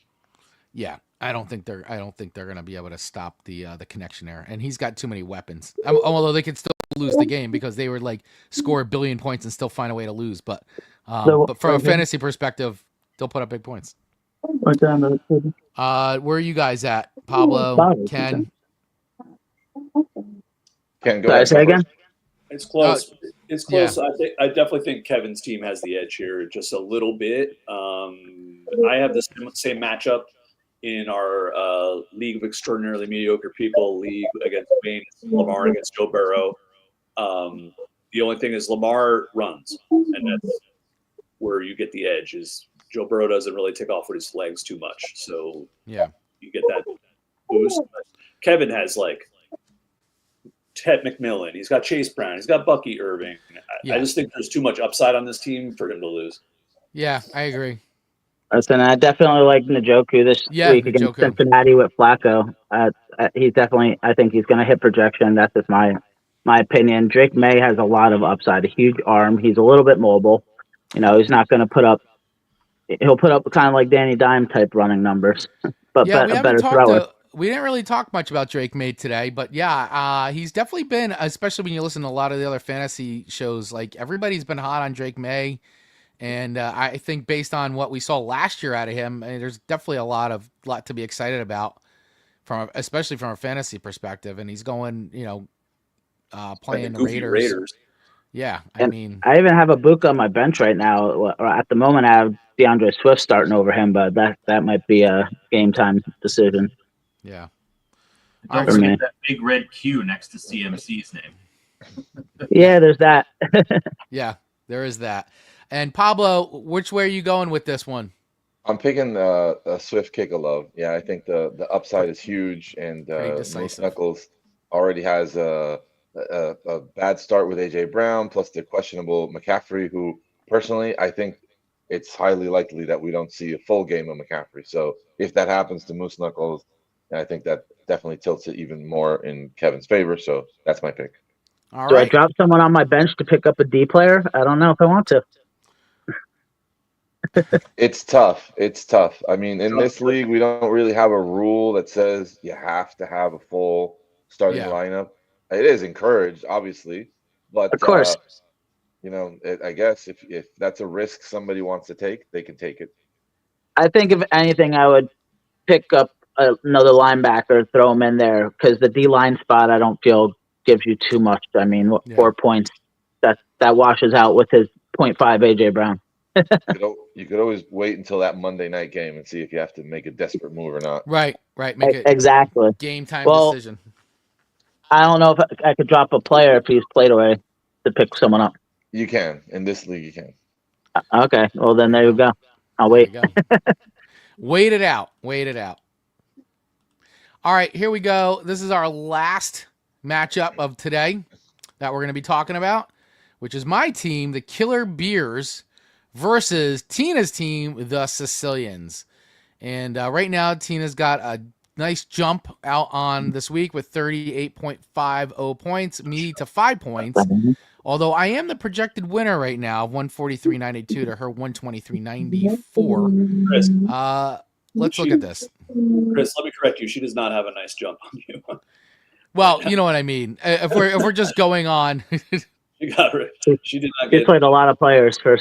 Yeah, I don't think they're going to be able to stop the connection there, and he's got too many weapons. Although they could still lose the game because they would score 1 billion points and still find a way to lose. But from a fantasy perspective, they'll put up big points. Where are you guys at, Pablo, Ken? Ken, go ahead. Say again. It's close. It's close. Yeah. I definitely think Kevin's team has the edge here, just a little bit. I have the same matchup in our League of Extraordinarily Mediocre People league against Wayne, Lamar against Joe Burrow. The only thing is Lamar runs, and where you get the edge. Is Joe Burrow doesn't really take off with his legs too much, so Yeah. you get that boost. But Kevin has like Ted McMillan. He's got Chase Brown. He's got Bucky Irving. I just think there's too much upside on this team for him to lose. Yeah, I agree. Listen, I definitely like Njoku this week against Njoku. Cincinnati with Flacco. He's definitely, I think he's going to hit projection. That's just my opinion. Drake May has a lot of upside, a huge arm. He's a little bit mobile. He's not going to put up. He'll put up kind of like Danny Dime type running numbers, but Yeah, a better thrower. We didn't really talk much about Drake May today, but yeah, he's definitely been, especially when you listen to a lot of the other fantasy shows, like everybody's been hot on Drake May. And I think based on what we saw last year out of him, there's definitely a lot to be excited about, especially from a fantasy perspective. And he's going, playing the Raiders. Yeah, I even have a book on my bench right now. At the moment, I have DeAndre Swift starting over him, but that might be a game time decision. Yeah. Don't forget that big red Q next to CMC's name. Yeah, there's that. Yeah, there is that. And Pablo, which way are you going with this one? I'm picking a Swift kick of love. Yeah, I think the upside is huge, and Moose Knuckles already has a bad start with AJ Brown, plus the questionable McCaffrey, who personally I think it's highly likely that we don't see a full game of McCaffrey. So if that happens to Moose Knuckles, I think that definitely tilts it even more in Kevin's favor. So that's my pick. All Do right. I drop someone on my bench to pick up a D player? I don't know if I want to. It's tough. I mean, in this league, we don't really have a rule that says you have to have a full starting lineup. It is encouraged, obviously, but of course, I guess if that's a risk somebody wants to take, they can take it. I think if anything, I would pick up another linebacker, throw him in there, because the D line spot I don't feel gives you too much. I mean, 4 points that washes out with his 0.5 AJ Brown. You could always wait until that Monday night game and see if you have to make a desperate move or not. Right. Make it exactly game time decision. I don't know if I could drop a player if he's played away to pick someone up. You can. In this league, you can. Okay. Well, then there you go. I'll wait. Wait it out. All right, here we go. This is our last matchup of today that we're going to be talking about, which is my team, the Killer Beers, versus Tina's team, the Sicilians. And right now, Tina's got a nice jump out on this week with 38.50 points, me to 5 points. Although I am the projected winner right now of 143.92 to her 123.94. Chris, let's look at this. Chris, let me correct you. She does not have a nice jump on you. Well, you know what I mean. If we're just going on, you got it. She did not get. She played a lot of players for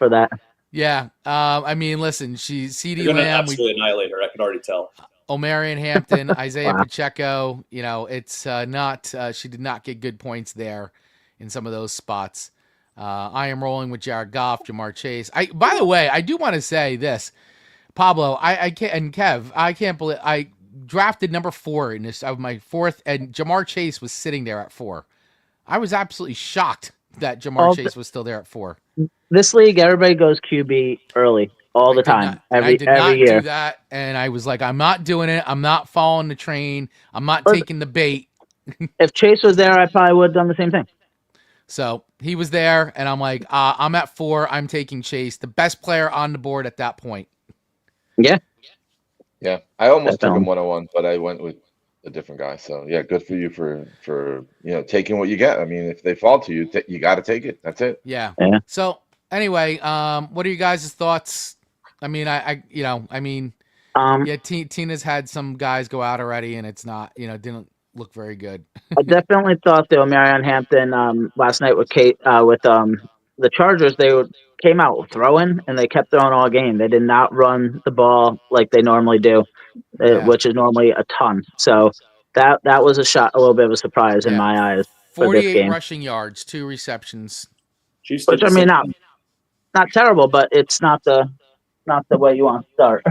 that. Yeah. I mean, listen, she's CD Lamb. Absolutely annihilate her. I can already tell. Omarion Hampton, Isaiah Pacheco. It's not. She did not get good points there in some of those spots. I am rolling with Jared Goff, Jamar Chase. By the way, I do want to say this, Pablo. I can't, and Kev. I can't believe I drafted number 4 in this of my 4th, and Jamar Chase was sitting there at 4. I was absolutely shocked that Jamar Chase was still there at 4. This league, everybody goes QB early all the time. Every year. Do that, and I was like, I'm not doing it. I'm not following the train. I'm not taking the bait. If Chase was there, I probably would have done the same thing. So he was there, and I'm like, I'm at 4. I'm taking Chase, the best player on the board at that point. Yeah. Yeah. I almost took him 101, but I went with a different guy. So yeah, good for you for taking what you get. I mean, if they fall to you, you got to take it. That's it. Yeah. So anyway, what are you guys' thoughts? I mean, Tina's had some guys go out already, and it's not, didn't look very good. I definitely thought though, Marion Hampton last night with the Chargers, they came out throwing, and they kept throwing all game. They did not run the ball like they normally do, which is normally a ton. So that was a little bit of a surprise in my eyes. 48 rushing yards, 2 receptions. Which I mean, not terrible, but it's not the way you want to start.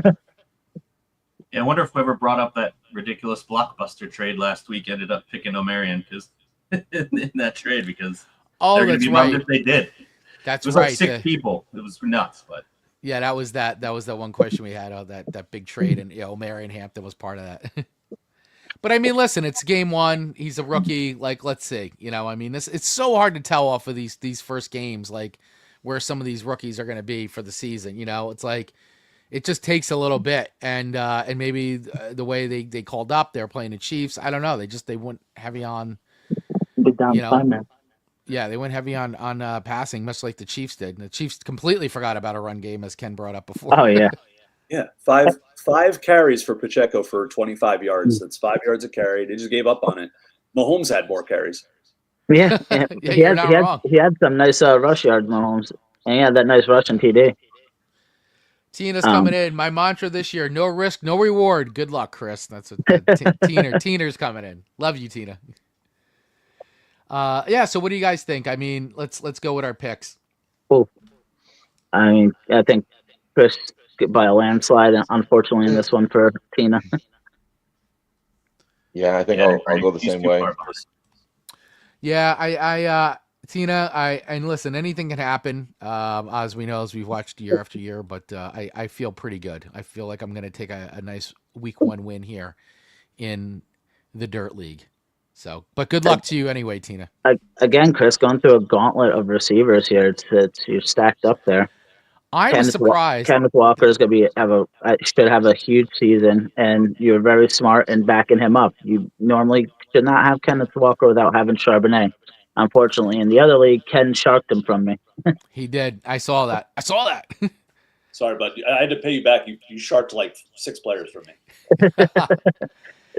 Yeah, I wonder if whoever brought up that ridiculous blockbuster trade last week ended up picking Omarion in that trade, because they're going to be bummed if they did. That's It was right. like 6 people. It was nuts, but Yeah, that was the one question we had on that big trade, and Marion Hampton was part of that. But I mean, listen, it's game one. He's a rookie. Like, let's see. I mean, it's so hard to tell off of these first games, like where some of these rookies are going to be for the season. It's like it just takes a little bit, and maybe the way they called up, they're playing the Chiefs. I don't know. They went heavy on, Big down you know, 5-man. yeah, they went heavy on passing, much like the Chiefs did. And the Chiefs completely forgot about a run game, as Ken brought up before. Oh yeah. Yeah, five carries for Pacheco for 25 yards. That's 5 yards a carry. They just gave up on it. Mahomes had more carries. Yeah. Yeah, he you're had, not he had, wrong. He had some nice rush yards, Mahomes, and he had that nice rushing TD. Tina's coming in. My mantra this year: no risk, no reward. Good luck, Chris. That's what Tina's coming in. Love you, Tina. Yeah. So, what do you guys think? I mean, let's go with our picks. Cool. I mean, I think Chris by a landslide, unfortunately, in this one for Tina. Yeah, I think yeah, I'll go the these same two way. are both- Yeah, Tina, and listen, anything can happen, as we know, as we've watched year after year, but I feel pretty good. I feel like I'm going to take a nice week one win here in the Dirt League. So, but good luck to you anyway, Tina. Again, Chris, going through a gauntlet of receivers here. It's you're stacked up there. I was surprised. Kenneth Walker is going to should have a huge season, and you're very smart in backing him up. You normally should not have Kenneth Walker without having Charbonnet. Unfortunately, in the other league, Ken sharked him from me. He did. I saw that. Sorry, bud. I had to pay you back. You sharked like 6 players from me.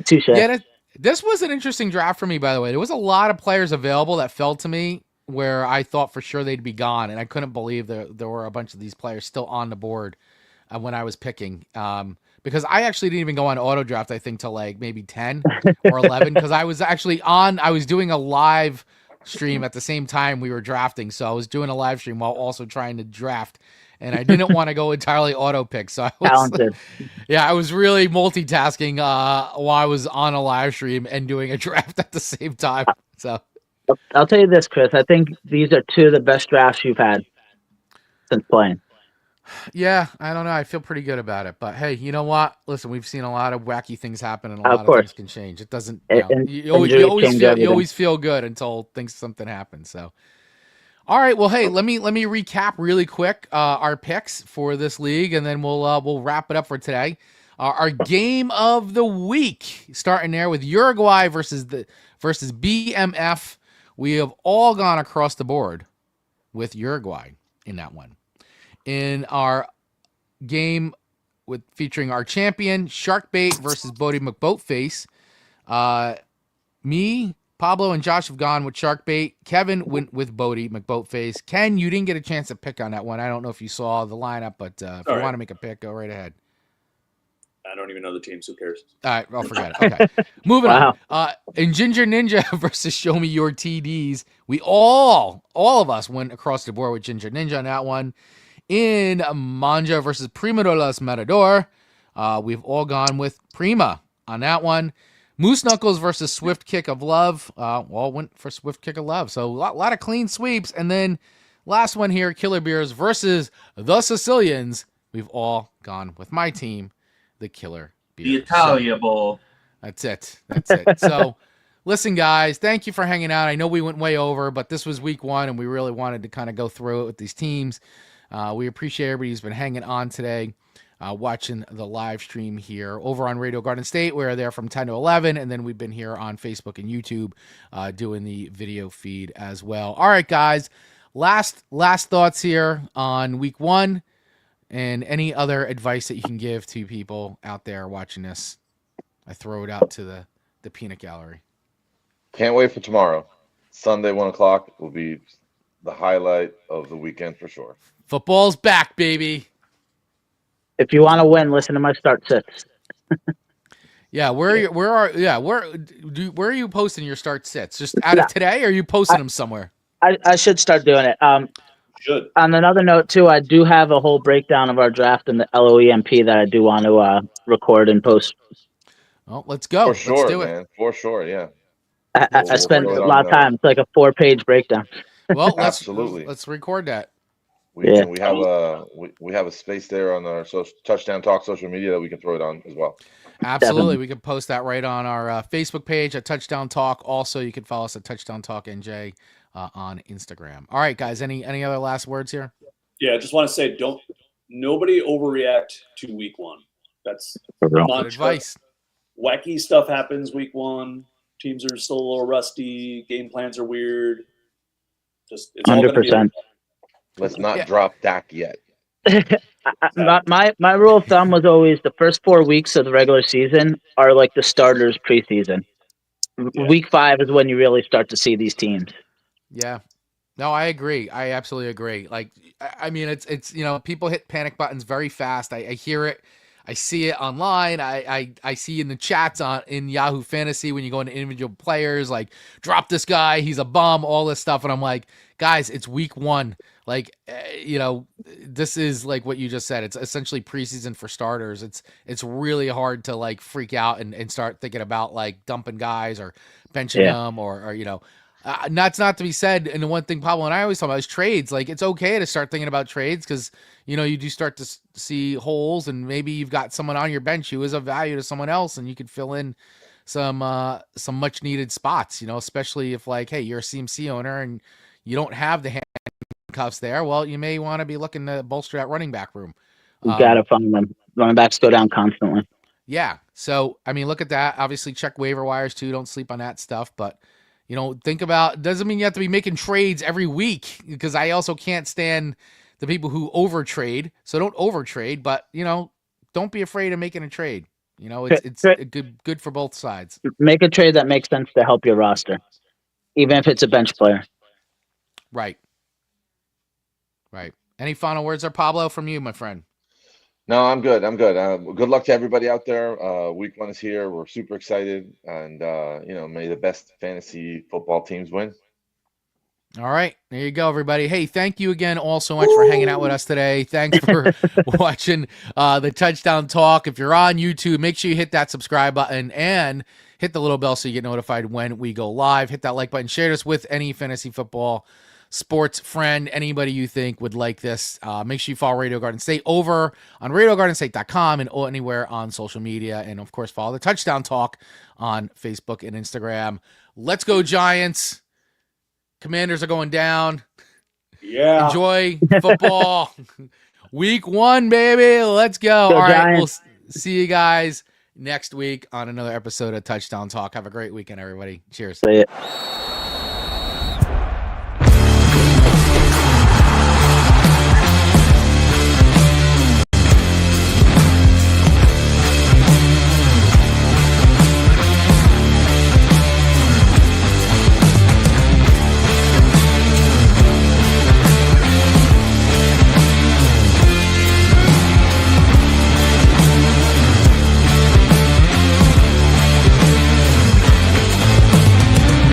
Touche. Yeah, this was an interesting draft for me, by the way. There was a lot of players available that fell to me where I thought for sure they'd be gone, and I couldn't believe there were a bunch of these players still on the board when I was picking. Because I actually didn't even go on auto draft, I think, till like maybe 10 or 11, because I was doing a live stream at the same time we were drafting, so I was doing a live stream while also trying to draft, and I didn't want to go entirely auto pick, so I was really multitasking while I was on a live stream and doing a draft at the same time. So I'll tell you this, Chris. I think these are 2 of the best drafts you've had since playing. yeah, I don't know. I feel pretty good about it. But hey, you know what? Listen, we've seen a lot of wacky things happen, and a lot of things can change. It doesn't. You always feel good until something happens. So, all right. Well, hey, let me recap really quick our picks for this league, and then we'll wrap it up for today. Our game of the week, starting there with Uruguay versus BMF. We have all gone across the board with Uruguay in that one. In our game featuring our champion, Sharkbait versus Bodie McBoatface, me, Pablo, and Josh have gone with Sharkbait. Kevin went with Bodie McBoatface. Ken, you didn't get a chance to pick on that one. I don't know if you saw the lineup, but if you want to make a pick, go right ahead. I don't even know the teams. Who cares? All right, I'll forget it. Okay, moving on. In Ginger Ninja versus Show Me Your TDs, we all of us went across the board with Ginger Ninja on that one. In Manja versus Prima de los Matador, we've all gone with Prima on that one. Moose Knuckles versus Swift Kick of Love, all went for Swift Kick of Love. So a lot of clean sweeps. And then last one here, Killer Beers versus the Sicilians. We've all gone with my team, the Killer Beers. The Italia Bowl. That's it. So, listen, guys, thank you for hanging out. I know we went way over, but this was week one, and we really wanted to kind of go through it with these teams. We appreciate everybody who's been hanging on today, watching the live stream here over on Radio Garden State. We're there from 10 to 11, and then we've been here on Facebook and YouTube doing the video feed as well. All right, guys, last thoughts here on week one, and any other advice that you can give to people out there watching this. I throw it out to the peanut gallery. Can't wait for tomorrow. Sunday, 1 o'clock will be the highlight of the weekend for sure. Football's back, baby. If you want to win, listen to my start sits. Yeah, where are you posting your start sits? Just out of today, or are you posting them somewhere? I should start doing it. Should. On another note, too, I do have a whole breakdown of our draft in the LOEMP that I do want to record and post. Well, let's go. For sure, let's do man. it. For sure, yeah. I spent a lot of time. It's like a 4-page breakdown. Well, Absolutely. let's record that. We have a space there on our touchdown talk social media that we can throw it on as well. Absolutely. Definitely. We can post that right on our Facebook page at Touchdown Talk. Also, you can follow us at Touchdown Talk NJ on Instagram. All right, guys. Any other last words here? Yeah, I just want to say, nobody overreact to week one. That's For real. Good advice. Wacky stuff happens week one. Teams are still a little rusty. Game plans are weird. It's all going to be. 100%. Let's not drop Dak yet. My rule of thumb was always the first 4 weeks of the regular season are like the starters preseason. Yeah. Week 5 is when you really start to see these teams. Yeah. No, I agree. I absolutely agree. Like, I mean, it's people hit panic buttons very fast. I hear it. I see it online. I see in the chats in Yahoo Fantasy when you go into individual players, like, drop this guy, he's a bum, all this stuff. And I'm like, guys, it's week 1. Like, this is like what you just said. It's essentially preseason for starters. It's really hard to like freak out and start thinking about like dumping guys or benching them or that's not to be said. And the one thing Pablo and I always talk about is trades. Like, it's okay to start thinking about trades because, you do start to see holes and maybe you've got someone on your bench who is of value to someone else and you could fill in some much needed spots, especially if like, hey, you're a CMC owner and you don't have the handcuffs there. Well, you may want to be looking to bolster that running back room. You got to find them. Running backs go down constantly. Yeah. So, I mean, look at that. Obviously, check waiver wires too. Don't sleep on that stuff. But, think about, doesn't mean you have to be making trades every week because I also can't stand the people who overtrade. So don't overtrade, but, don't be afraid of making a trade. It's good for both sides. Make a trade that makes sense to help your roster, even if it's a bench player. Right. Any final words there, Pablo, from you, my friend? No, I'm good. Good luck to everybody out there. Week 1 is here. We're super excited, and may the best fantasy football teams win. All right, there you go, everybody. Hey, thank you again all so much for hanging out with us today. Thanks for watching the Touchdown Talk. If you're on YouTube, make sure you hit that subscribe button and hit the little bell so you get notified when we go live. Hit that like button. Share this with any fantasy football sports friend, anybody you think would like this. Make sure you follow Radio Garden State over on RadioGardenState.com and anywhere on social media. And, of course, follow the Touchdown Talk on Facebook and Instagram. Let's go, Giants. Commanders are going down. Yeah. Enjoy football. Week 1, baby. Let's go. All right, Giants. we'll see you guys next week on another episode of Touchdown Talk. Have a great weekend, everybody. Cheers. See ya.